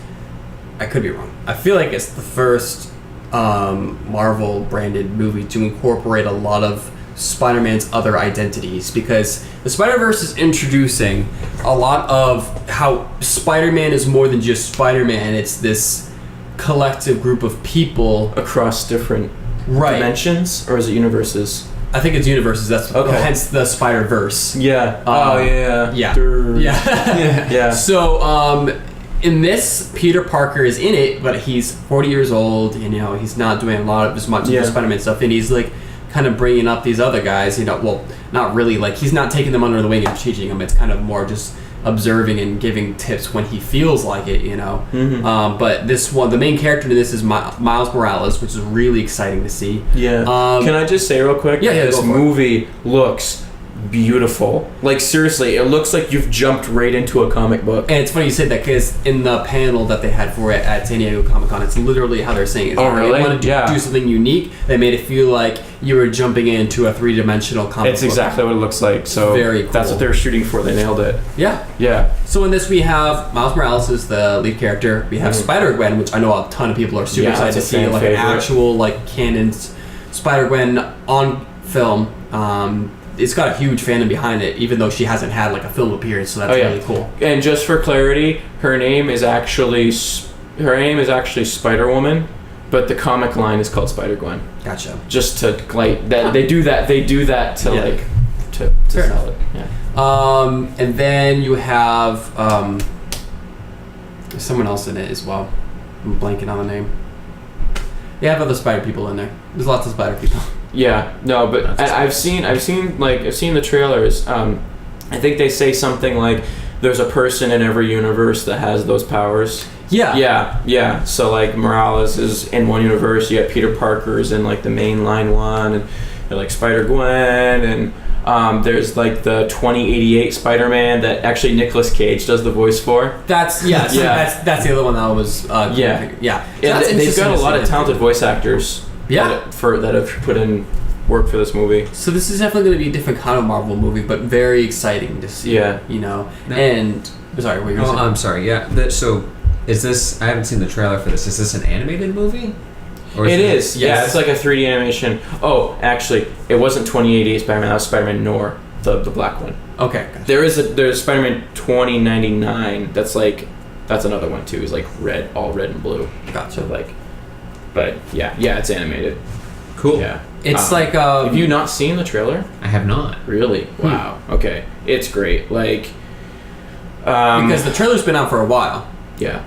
I could be wrong. I feel like it's the first Marvel branded movie to incorporate a lot of Spider-Man's other identities, because the Spider-Verse is introducing a lot of how Spider-Man is more than just Spider-Man. It's this collective group of people across different dimensions, or is it universes? I think it's universes. That's hence the Spider-Verse. Yeah. Yeah. So in this, Peter Parker is in it, but he's 40 years old, and you know he's not doing a lot of as much of the Spider-Man stuff, and he's like kind of bringing up these other guys, you know, well, not really, like, he's not taking them under the wing and teaching them. It's kind of more just observing and giving tips when he feels like it, you know. But this one, the main character in this is Miles Morales, which is really exciting to see. Yeah. Can I just say real quick? This movie looks beautiful. Like, seriously, it looks like you've jumped right into a comic book. And it's funny you said that, because in the panel that they had for it at San Diego Comic-Con, it's literally how they're saying it. Really? They wanted to do something unique that made it feel like you were jumping into a three-dimensional comic book. It's exactly what it looks like. So very cool. That's what they were shooting for. They nailed it. Yeah. So in this, we have Miles Morales is the lead character. We have Spider-Gwen, which I know a ton of people are super excited to see, like an actual like canon Spider-Gwen on film. It's got a huge fandom behind it, even though she hasn't had like a film appearance, so that's really cool. And just for clarity, her name is actually Spider-Woman, but the comic line is called Spider-Gwen. Gotcha. Just to like that, they do that to like to sell it. Yeah. And then you have there's someone else in it as well. I'm blanking on the name. They have other spider people in there. There's lots of spider people. Yeah, no, but I've seen the trailers. I think they say something like there's a person in every universe that has those powers. Yeah. So like Morales is in one universe. You got Peter Parker is in like the mainline one, and you're like Spider-Gwen, and there's like the 2088 Spider-Man that actually Nicolas Cage does the voice for. That's the other one that was yeah. So they've got a lot of talented voice actors. That have put in work for this movie. So this is definitely going to be a different kind of Marvel movie, but very exciting to see. Yeah. You know. And sorry, what were you saying? I'm sorry. Yeah. So is this? I haven't seen the trailer for this. Is this an animated movie? Or it is. Yeah, it's like a 3D animation. Oh, actually, it wasn't 2088 Spider-Man. That was Spider-Man Noir, the black one. Okay. Gotcha. There's Spider-Man 2099. That's another one too. It's like all red and blue. Gotcha. So like, but yeah, it's animated. Cool. Yeah. It's like. Have you not seen the trailer? I have not. Really? Wow. Okay. It's great. Like. Because the trailer's been out for a while. Yeah.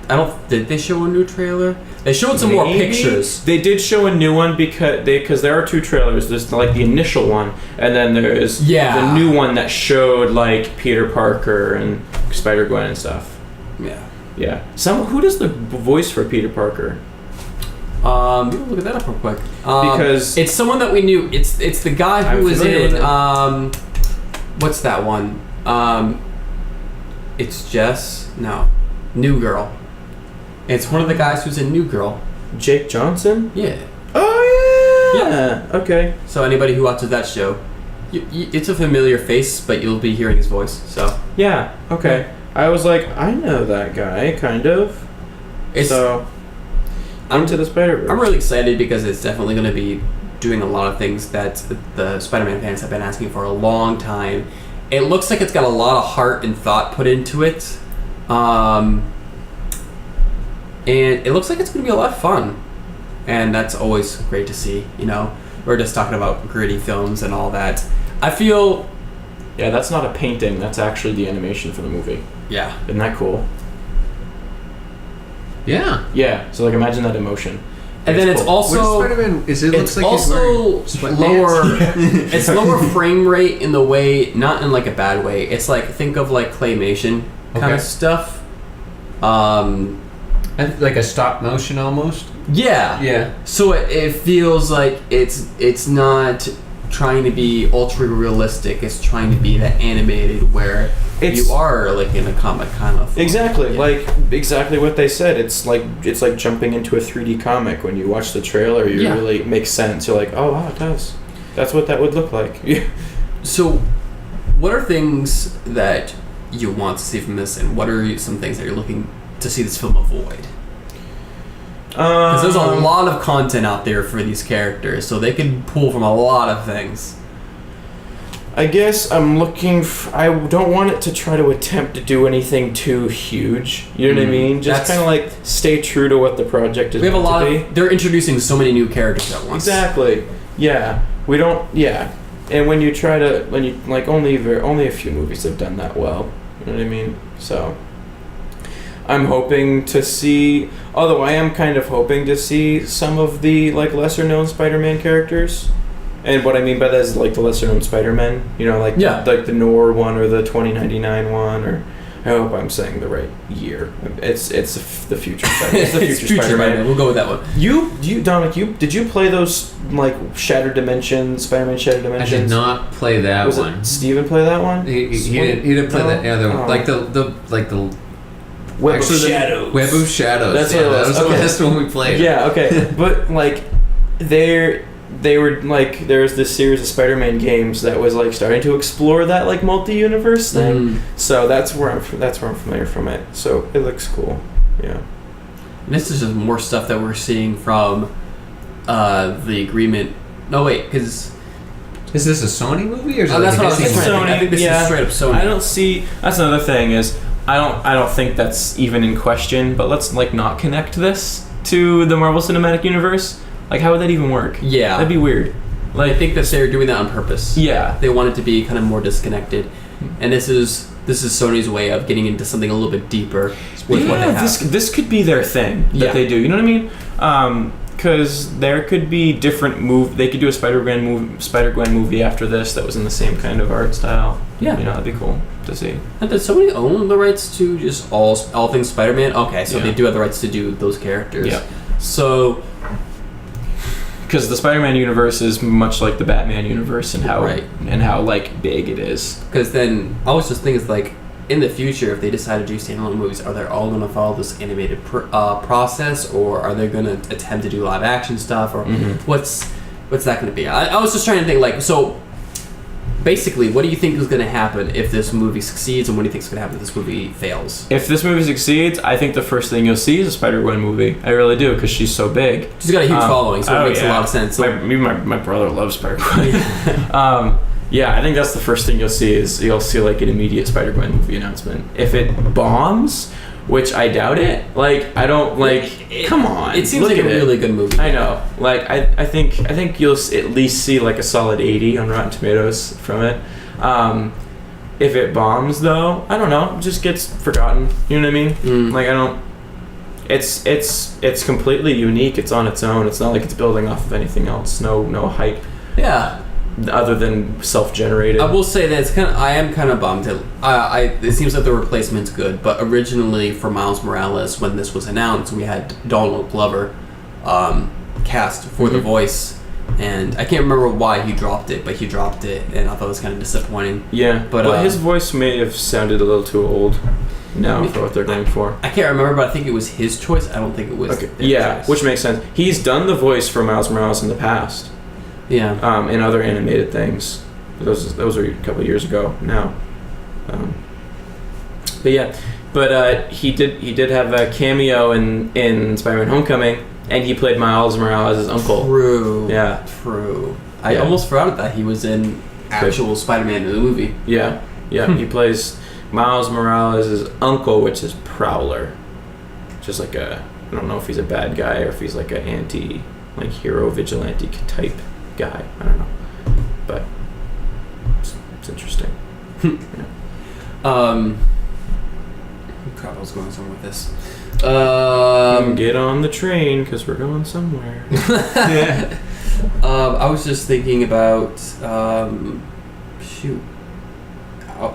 Did they show a new trailer? They showed some more pictures. They did show a new one because there are two trailers. There's like the initial one, and then there's the new one that showed like Peter Parker and Spider-Gwen and stuff. Yeah. Who does the voice for Peter Parker? Look at that up real quick. Because it's someone that we knew. It's the guy who was in what's that one? It's Jess. No. New Girl. It's one of the guys who's in New Girl. Jake Johnson? Yeah. Oh, yeah. Okay. So anybody who watches that show, it's a familiar face, but you'll be hearing his voice, so. Yeah, okay. I was like, I know that guy, kind of. Into the Spiderverse. I'm really excited because it's definitely going to be doing a lot of things that the Spider-Man fans have been asking for a long time. It looks like it's got a lot of heart and thought put into it. And it looks like it's going to be a lot of fun. And that's always great to see, you know. We're just talking about gritty films and all that. I feel... Yeah, that's not a painting. That's actually the animation for the movie. Yeah. Isn't that cool? Yeah. Yeah, so like imagine that emotion. And then it's What also... is Spider-Man? It looks like he's also wearing lower... sweatpants. It's lower frame rate in the way... Not in like a bad way. It's like, think of like claymation kind of stuff. Like a stop motion almost? Yeah. Yeah. So it feels like it's not trying to be ultra realistic. It's trying to be that animated where you are like in a comic kind of. Exactly. Yeah. Like exactly what they said. It's like jumping into a 3D comic. When you watch the trailer, you really makes sense. You're like, oh wow, it does. That's what that would look like. So, what are things that you want to see from this, and what are some things that you're looking to see this film avoid? Because there's a lot of content out there for these characters, so they can pull from a lot of things. I guess I'm looking. I don't want it to try to attempt to do anything too huge. You know what I mean? Just kind of like stay true to what the project is. We have a lot of. They're introducing so many new characters at once. Exactly. Yeah. We don't. Yeah. And when you like only a few movies have done that well. You know what I mean? So. I'm hoping to see, although I am kind of hoping to see some of the like lesser known Spider-Man characters. And what I mean by that is like the lesser known Spider-Man, you know, like the Noir one or the 2099 one, or I hope I'm saying the right year. It's the future Spider-Man. It's the future Spider-Man. We'll go with that one. You Dominic, did you play those like Shattered Dimensions, Spider-Man Shattered Dimensions? I did not play that one. it Steven play that one? He didn't play that other one. Like the Web of Shadows. Web of Shadows. That's what it was. That was the last one we played. Yeah, okay. But like they were like there's this series of Spider-Man games that was like starting to explore that like multi-universe thing. So that's where I'm familiar from it. So it looks cool. Yeah. And this is just more stuff that we're seeing from the agreement No, wait, because... Is this a Sony movie or is it that's like what I was Disney trying to movie? think. I think this is straight up Sony. I don't see. That's another thing is I don't think that's even in question. But let's like not connect this to the Marvel Cinematic Universe. Like, how would that even work? Yeah, that'd be weird. Like, I think that they're doing that on purpose. Yeah, they want it to be kind of more disconnected, and this is Sony's way of getting into something a little bit deeper with what they have. This could be their thing that they do. You know what I mean? Because there could be different They could do a Spider-Gwen movie after this that was in the same kind of art style. Yeah, you know, that'd be cool to see. And does Sony own the rights to just all things Spider-Man? Okay, so they do have the rights to do those characters. Yeah. So, because the Spider-Man universe is much like the Batman universe and how like big it is. Because then I was just thinking, like, in the future, if they decide to do standalone movies, are they all going to follow this animated process, or are they going to attempt to do live action stuff, or what's that going to be? I was just trying to think, like, so basically, what do you think is going to happen if this movie succeeds, and what do you think is going to happen if this movie fails? If this movie succeeds, I think the first thing you'll see is a Spider-Gwen movie. I really do, because she's so big. She's got a huge following, so it makes a lot of sense. So, my brother loves Spider-Gwen. Yeah, I think that's the first thing you'll see like an immediate Spider-Gwen movie announcement. If it bombs, which I doubt it, like I don't like. Come on, it seems like a really good movie. I know, like I think you'll at least see like a solid 80 on Rotten Tomatoes from it. If it bombs, though, I don't know, it just gets forgotten. You know what I mean? Like I don't. It's completely unique. It's on its own. It's not like it's building off of anything else. No hype. Yeah. Other than self-generated. I will say that I am kind of bummed. It seems like the replacement's good, but originally for Miles Morales, when this was announced, we had Donald Glover cast for the voice, and I can't remember why he dropped it, but he dropped it, and I thought it was kind of disappointing. Yeah, but his voice may have sounded a little too old now for what they're going for. I can't remember, but I think it was his choice. I don't think it was their choice. Which makes sense. He's done the voice for Miles Morales in the past. Yeah. In other animated things. Those were a couple of years ago now. But he did have a cameo in Spider-Man Homecoming, and he played Miles Morales' uncle. True. Yeah. True. I almost forgot that he was in actual Spider-Man in the movie. Yeah. Yeah. He plays Miles Morales' uncle, which is Prowler. Just like I don't know if he's a bad guy or if he's like an hero vigilante type guy. I don't know, but it's interesting. Crap, I was going somewhere with this. Get on the train because we're going somewhere. I was just thinking about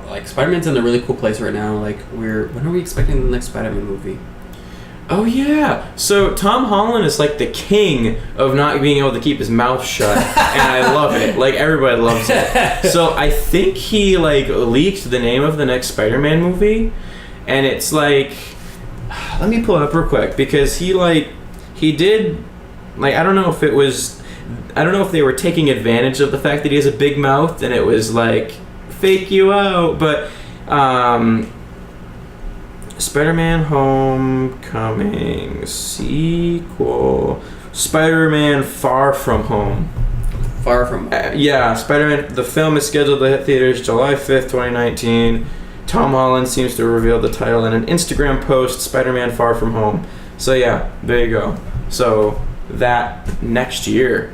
like Spider-Man's in a really cool place right now. Like, when are we expecting the next Spider-Man movie? Oh yeah, so Tom Holland is like the king of not being able to keep his mouth shut, and I love it. Like, everybody loves it. So I think he like leaked the name of the next Spider-Man movie, and it's like, let me pull it up real quick, because he did, like, I don't know if they were taking advantage of the fact that he has a big mouth and it was like fake you out, but Spider-Man Homecoming sequel, Spider-Man Far From Home. Far From Home. Yeah, Spider-Man. The film is scheduled to hit theaters July 5th, 2019. Tom Holland seems to reveal the title in an Instagram post, Spider-Man Far From Home. So yeah, there you go. So that next year.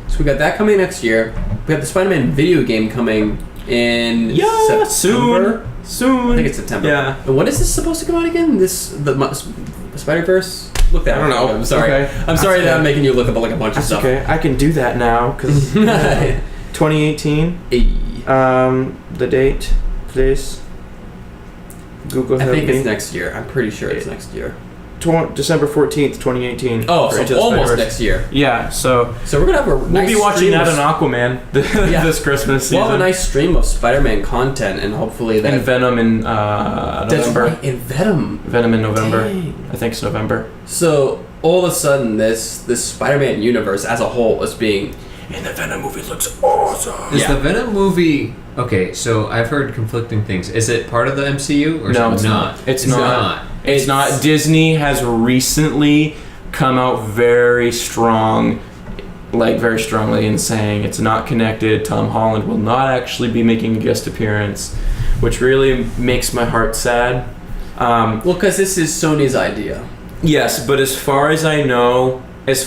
So we got that coming next year. We have the Spider-Man video game coming in September. Soon. I think it's September. Yeah. And when is this supposed to come out again? The Spider-Verse? Look that. I don't know. I'm sorry. Okay. I'm sorry that I'm making you look up like a bunch of stuff. Okay, I can do that now because 2018. The date, please. Google. I think it's next year. I'm pretty sure it's next year. December 14th, 2018. Oh, so almost next year. Yeah, so we're gonna have we'll be watching that on Aquaman this Christmas season. We'll have a nice stream of Spider-Man content, and hopefully that. And Venom in November. That's right, in Venom. Venom in November. Dang. I think it's November. So all of a sudden, this Spider-Man universe as a whole is being. And the Venom movie looks awesome. Is the Venom movie... Okay, so I've heard conflicting things. Is it part of the MCU or no, it's not? It's not. It's not. Disney has recently come out very strong like very strongly in saying it's not connected. Tom Holland will not actually be making a guest appearance, which really makes my heart sad. Well, because this is Sony's idea. Yes, but as far as I know, it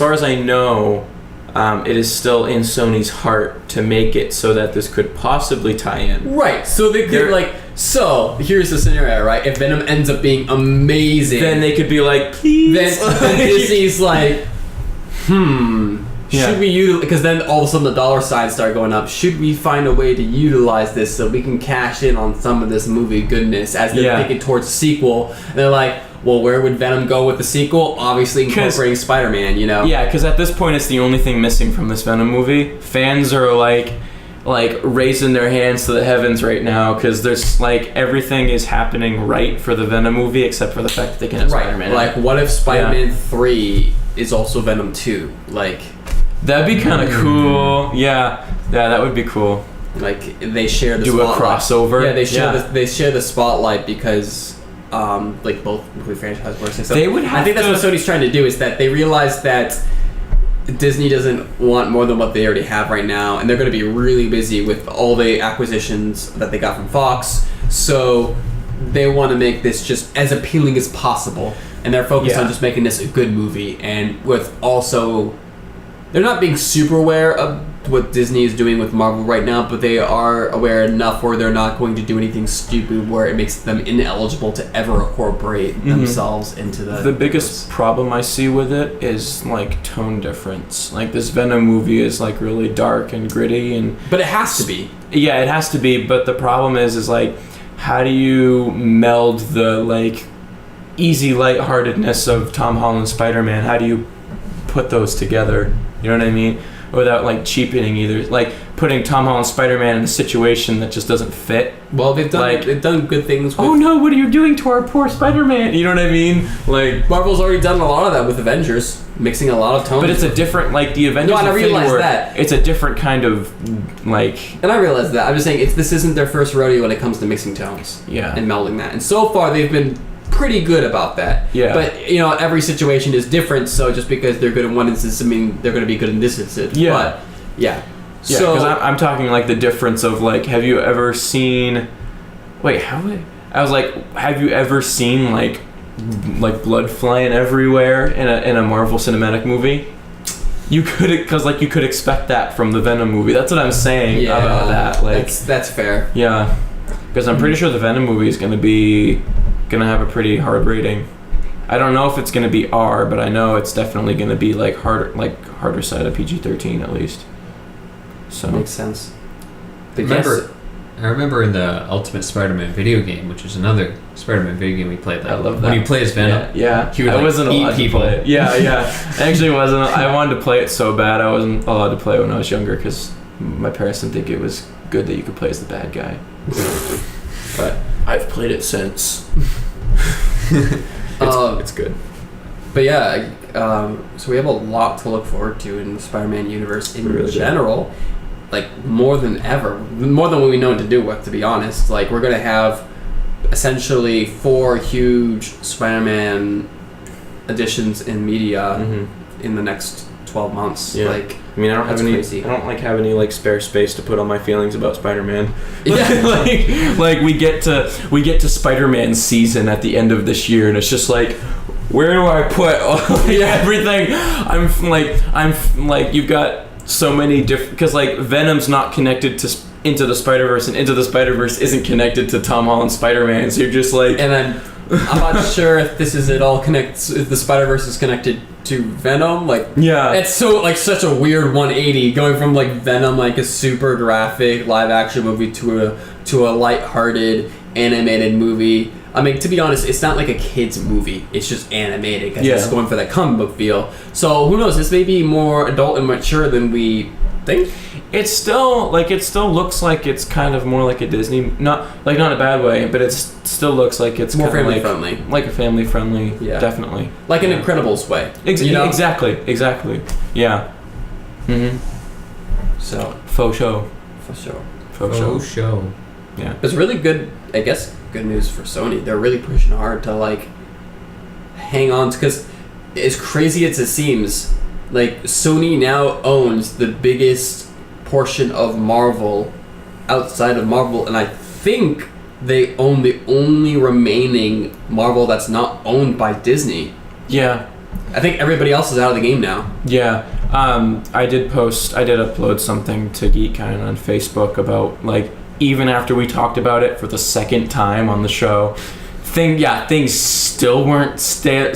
is still in Sony's heart to make it so that this could possibly tie in. Right. So they could so here's the scenario, right? If Venom ends up being amazing, then they could be like, please. Then Disney's like, should we utilize? Because then all of a sudden the dollar signs start going up. Should we find a way to utilize this so we can cash in on some of this movie goodness as they're thinking towards a sequel? And they're like, well, where would Venom go with the sequel? Obviously incorporating Spider-Man, you know? Yeah, because at this point it's the only thing missing from this Venom movie. Fans are like raising their hands to the heavens right now because there's like everything is happening right for the Venom movie except for the fact that they can have Spider-Man. Like, what if Spider-Man 3 is also Venom 2? Like, that'd be kind of cool. Yeah, that would be cool. Like, they share the spotlight. Do a crossover. Yeah, they share the spotlight because like both movie franchises were successful. They would have I think that's what Sony's trying to do, is that they realize that Disney doesn't want more than what they already have right now, and they're going to be really busy with all the acquisitions that they got from Fox, so they want to make this just as appealing as possible, and they're focused on just making this a good movie, and with also, they're not being super aware of what Disney is doing with Marvel right now, but they are aware enough where they're not going to do anything stupid where it makes them ineligible to ever incorporate themselves into the biggest problem I see with it is like tone difference. Like this Venom movie is like really dark and gritty, but it has to be. Yeah, it has to be, but the problem is like, how do you meld the like easy lightheartedness of Tom Holland's Spider-Man? How do you put those together? You know what I mean? Without like cheapening either, like putting Tom Holland's Spider-Man in a situation that just doesn't fit. Well, they've done good things. Oh no, what are you doing to our poor Spider-Man? You know what I mean? Like Marvel's already done a lot of that with Avengers, mixing a lot of tones. But it's a different, like the Avengers. No, I realize that it's a different kind of like. And I realize that. I'm just saying this isn't their first rodeo when it comes to mixing tones. Yeah. And melding that, and so far they've been pretty good about that. Yeah. But you know, every situation is different, so just because they're good in one instance, I mean they're going to be good in this instance. Yeah. But yeah. Yeah, so because I'm talking like the difference of like, have you ever seen? Wait, have you ever seen like blood flying everywhere in a Marvel cinematic movie? You could expect that from the Venom movie. That's what I'm saying about that. Like that's fair. Yeah, because I'm pretty sure the Venom movie is gonna have a pretty hard rating. I don't know if it's gonna be R, but I know it's definitely gonna be like harder side of PG-13 at least. So makes sense. But I remember in the Ultimate Spider-Man video game, which is another Spider-Man video game we played. Like, I love that. When you play as Venom, he would like, eat people. Yeah. I actually wasn't. I wanted to play it so bad. I wasn't allowed to play it when I was younger because my parents didn't think it was good that you could play as the bad guy. But I've played it since. It's good. But yeah, so we have a lot to look forward to in the Spider-Man universe in general. Like more than ever, more than what we know to do with, to be honest. Like we're gonna have essentially 4 huge Spider-Man additions in media in the next 12 months. Yeah. Like, I mean, I don't have any like spare space to put on my feelings about Spider-Man. Yeah. like we get to Spider-Man season at the end of this year, and it's just like, where do I put everything? I'm like you've got so many different, because like Venom's not connected to Into the Spiderverse, and Into the Spiderverse isn't connected to Tom Holland's Spider-Man, so you're just like, and I'm not sure if this is at all connects. If the Spider-Verse is connected to Venom, like it's so like such a weird 180 going from like Venom, like a super graphic live action movie to a lighthearted animated movie. I mean, to be honest, it's not like a kid's movie. It's just animated because it's going for that comic book feel. So who knows? This may be more adult and mature than we think. It still looks like it's kind of more like a Disney, not in a bad way, but it still looks like it's more family friendly, like a family friendly, definitely, like an Incredibles way. Exactly, yeah. So faux show. Yeah, it's really good. I guess good news for Sony. They're really pushing hard to like hang on, because as crazy as it seems, like Sony now owns the biggest portion of Marvel outside of Marvel, and I think they own the only remaining Marvel that's not owned by Disney. Yeah. I think everybody else is out of the game now. Yeah. I did upload something to Geek Kind on Facebook about, like, even after we talked about it for the second time on the show, things still weren't set in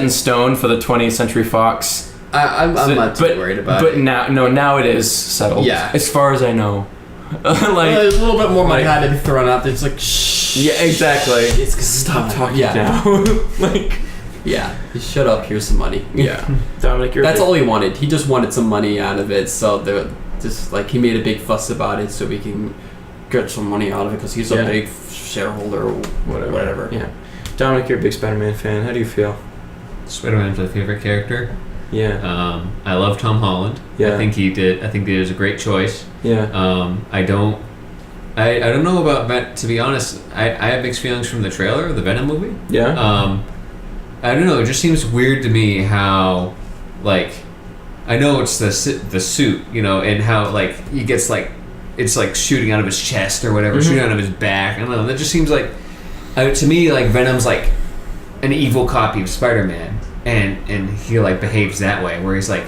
stone for the 20th Century Fox. I'm not too worried about it. But now it is settled. Yeah. As far as I know. There's a little bit more money had to be thrown out there. It's like, shh. Yeah, exactly. It's Stop talking now. Like, yeah, just shut up. Here's some money. Yeah, Dominic, that's all he wanted. He just wanted some money out of it. So he made a big fuss about it so we can get some money out of it because he's a big shareholder or whatever. Yeah, Dominic, you're a big Spider-Man fan. How do you feel? Spider-Man's my favorite character. Yeah. I love Tom Holland. Yeah. I think he was a great choice. Yeah. I don't know about to be honest. I have mixed feelings from the trailer of the Venom movie. Yeah. I don't know. It just seems weird to me how, like, I know it's the suit, and how like he gets like it's like shooting out of his chest or whatever, shooting out of his back. I don't know. That just seems like to me like Venom's like an evil copy of Spider-Man, and he like behaves that way where he's like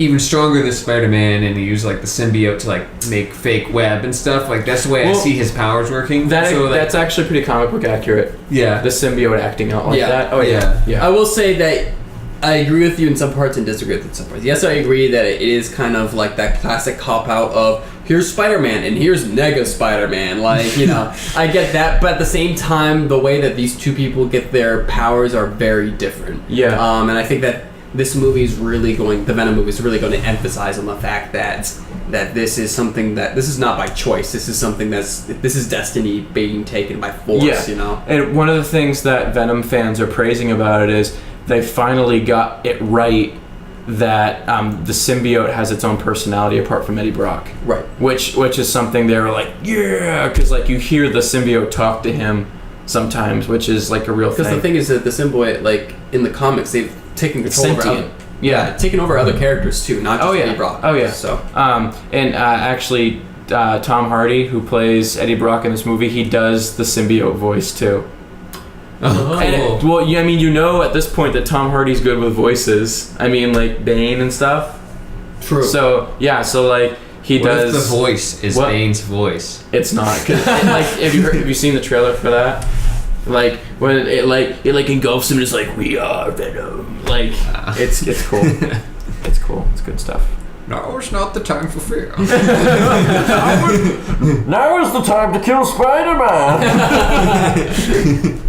even stronger than Spider-Man, and he uses like the symbiote to like make fake web and stuff. Like that's the way I see his powers working. That's actually pretty comic book accurate. Yeah, the symbiote acting out like that. Oh yeah. I will say that I agree with you in some parts and disagree with you in some parts. Yes, I agree that it is kind of like that classic cop out of here's Spider-Man and here's Nega Spider-Man. Like, I get that, but at the same time, the way that these two people get their powers are very different. Yeah. And I think that the Venom movie is really going to emphasize on the fact that this is something this is not by choice. This is something this is destiny being taken by force. Yeah. And one of the things that Venom fans are praising about it is they finally got it right that the symbiote has its own personality apart from Eddie Brock. Right. Which is something they were like, yeah, because like you hear the symbiote talk to him sometimes, which is like a real thing. Because the thing is that the symbiote, like in the comics, they've taken control over taken over other characters too, not just Eddie Brock. Oh yeah. So actually, Tom Hardy, who plays Eddie Brock in this movie, he does the symbiote voice too. Oh. At this point that Tom Hardy's good with voices. I mean, like Bane and stuff. True. So like he does. What if the voice is Bane's voice? It's not. Cause have you seen the trailer for that? Like when it engulfs him, and it's like we are Venom. Like it's cool. It's cool. It's good stuff. Now is not the time for fear. Now is the time to kill Spider-Man.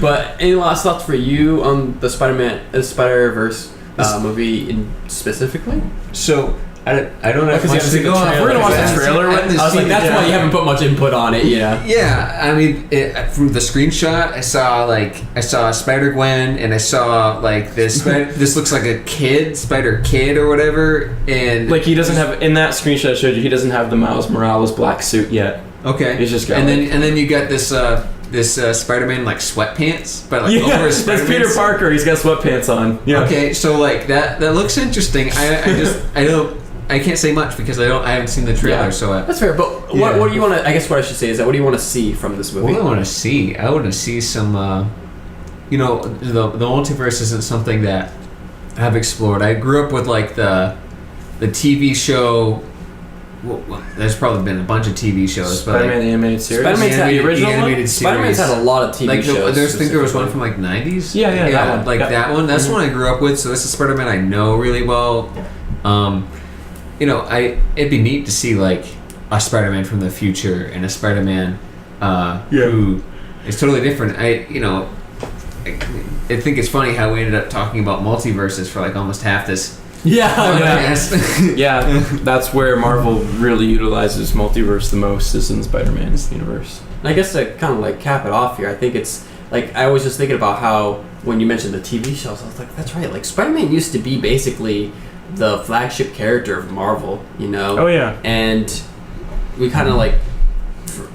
But any last thoughts for you on the Spider-Verse movie specifically? So I don't have much to go off. We're gonna watch the trailer. I was like, that's why you haven't put much input on it. Yeah. Yeah, I mean, from the screenshot, I saw Spider-Gwen, and I saw like this. This looks like a Spider-Kid or whatever, and like he doesn't have in that screenshot I showed you. He doesn't have the Miles Morales black suit yet. Okay, he's just got and then you got this Spider-Man like sweatpants, but like over his that's Peter Parker. He's got sweatpants on. Yeah. Okay, so like that looks interesting. I can't say much because I haven't seen the trailer. Yeah. So that's fair. But what do you want to? I guess what I should say is that what do you want to see from this movie? What do I want to see? I want to see some. The multiverse isn't something that I've explored. I grew up with like the TV show. Well, there's probably been a bunch of TV shows, but Spider-Man animated series. Spider-Man's had the original animated series. Spider-Man's had a lot of TV shows. I think there was one from like 90s. Yeah, that one. Like that one. That's one I grew up with. So this is Spider-Man I know really well. It'd be neat to see like a Spider-Man from the future and a Spider-Man who is totally different. I think it's funny how we ended up talking about multiverses for like almost half this. Yeah, that's where Marvel really utilizes multiverse the most is in Spider-Man's universe. And I guess to kind of like cap it off here, I think it's like I was just thinking about how when you mentioned the TV shows, I was like, that's right. Like Spider-Man used to be basically the flagship character of Marvel, Oh yeah. And we kind of like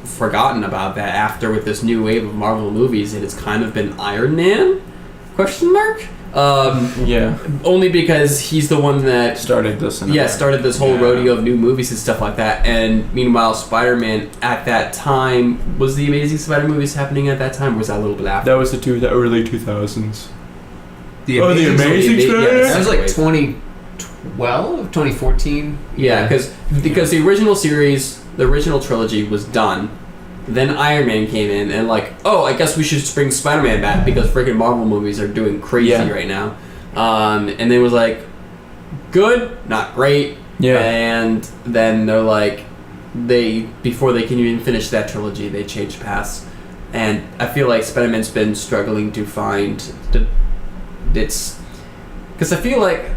forgotten about that after with this new wave of Marvel movies, and it's kind of been Iron Man? Yeah. Only because he's the one that Started this. started this whole rodeo of new movies and stuff like that. And meanwhile, Spider-Man at that time, was the Amazing Spider movies happening at that time, or was that a little bit after? That was the early 2000s. The Amazing Spider-Man? That was like 2012, 2014. Yeah, because the original series, the original trilogy was done. Then Iron Man came in and like, oh, I guess we should bring Spider-Man back because freaking Marvel movies are doing crazy right now. And they was like, good, not great. Yeah. And then they're like, before they can even finish that trilogy, they changed paths. And I feel like Spider-Man's been struggling to find because I feel like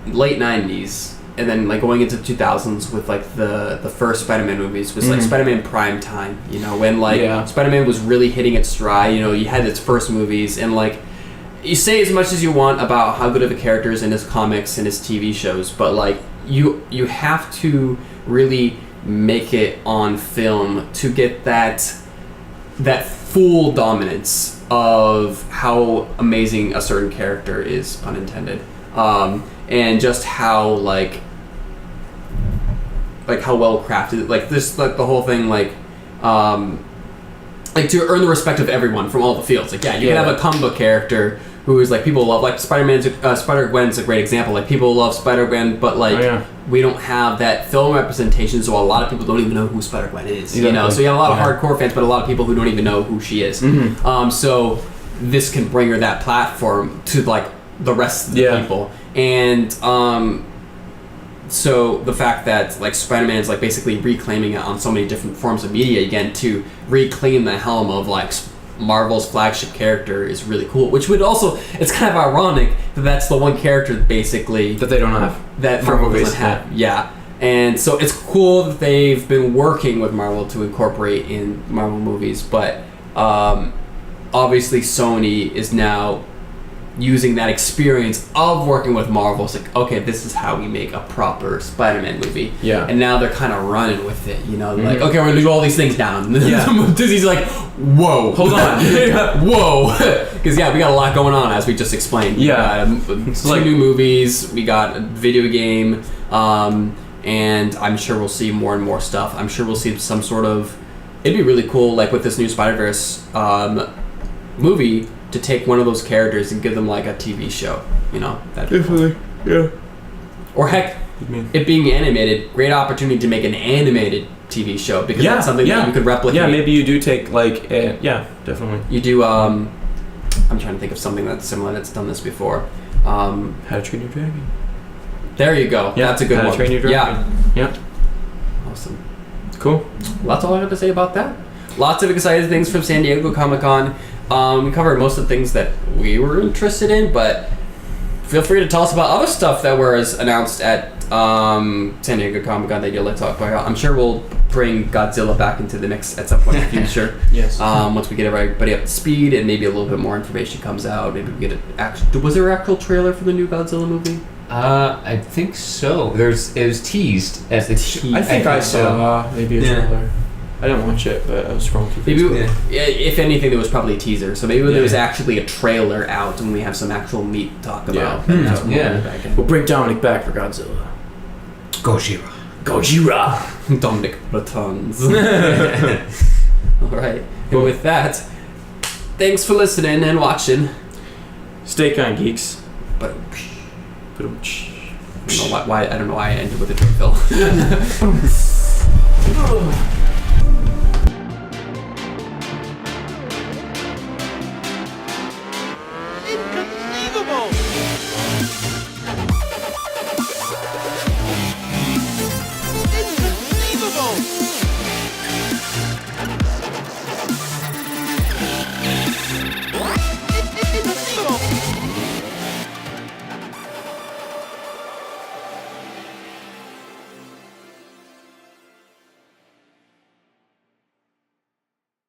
late 90s and then like going into the 2000s with like the first Spider-Man movies was like Spider-Man prime time, you know, when like Spider-Man was really hitting its stride. You know, you had its first movies, and like you say as much as you want about how good of a character is in his comics and his TV shows, but like you have to really make it on film to get that full dominance of how amazing a certain character is, pun intended. And just how like how well crafted, like this, like the whole thing, like to earn the respect of everyone from all the fields. Like you can have a comic book character who is like people love, like Spider-Gwen's a great example. Like people love Spider-Gwen, but like we don't have that film representation, so a lot of people don't even know who Spider-Gwen is. Exactly. You know, so you have a lot of hardcore fans, but a lot of people who don't even know who she is. So this can bring her that platform to like the rest of the people. And so the fact that like Spider-Man is like basically reclaiming it on so many different forms of media again to reclaim the helm of like Marvel's flagship character is really cool. Which would also, it's kind of ironic that that's the one character basically that they don't have, that Marvel doesn't have. Yeah. And so it's cool that they've been working with Marvel to incorporate in Marvel movies, but obviously Sony is now using that experience of working with Marvel. It's like, okay, this is how we make a proper Spider-Man movie. Yeah. And now they're kind of running with it, you know, like, okay, we're gonna do all these things down. Disney's like, whoa, hold on, whoa, because we got a lot going on, as we just explained. Yeah. Two new movies, we got a video game, and I'm sure we'll see more and more stuff. I'm sure we'll see some sort of, it'd be really cool, like with this new Spider-Verse movie, to take one of those characters and give them like a TV show, you know? Definitely, yeah. Or heck, it being animated, great opportunity to make an animated TV show, because that's something that you could replicate. Yeah, maybe you do take like, definitely. You do, I'm trying to think of something that's similar that's done this before. How to Train Your Dragon. There you go. Yeah, that's a good one. How to Train Your Dragon. Yeah. Awesome. Cool. That's all I have to say about that. Lots of exciting things from San Diego Comic-Con. We covered most of the things that we were interested in, but feel free to tell us about other stuff that was announced at San Diego Comic-Con that you'd like to talk about. I'm sure we'll bring Godzilla back into the mix at some point in the future. Yes. Once we get everybody up to speed and maybe a little bit more information comes out. Maybe we get was there an actual trailer for the new Godzilla movie? I think so. It was teased as the I think I saw maybe a trailer. I didn't watch it, but I was scrolling through Facebook. If anything, there was probably a teaser. So maybe there was actually a trailer out and we have some actual meat to talk about. We'll bring Dominic back for Godzilla. Gojira. Dominic returns. Alright. And with that, thanks for listening and watching. Stay kind, geeks. I don't know why I ended with a drum fill.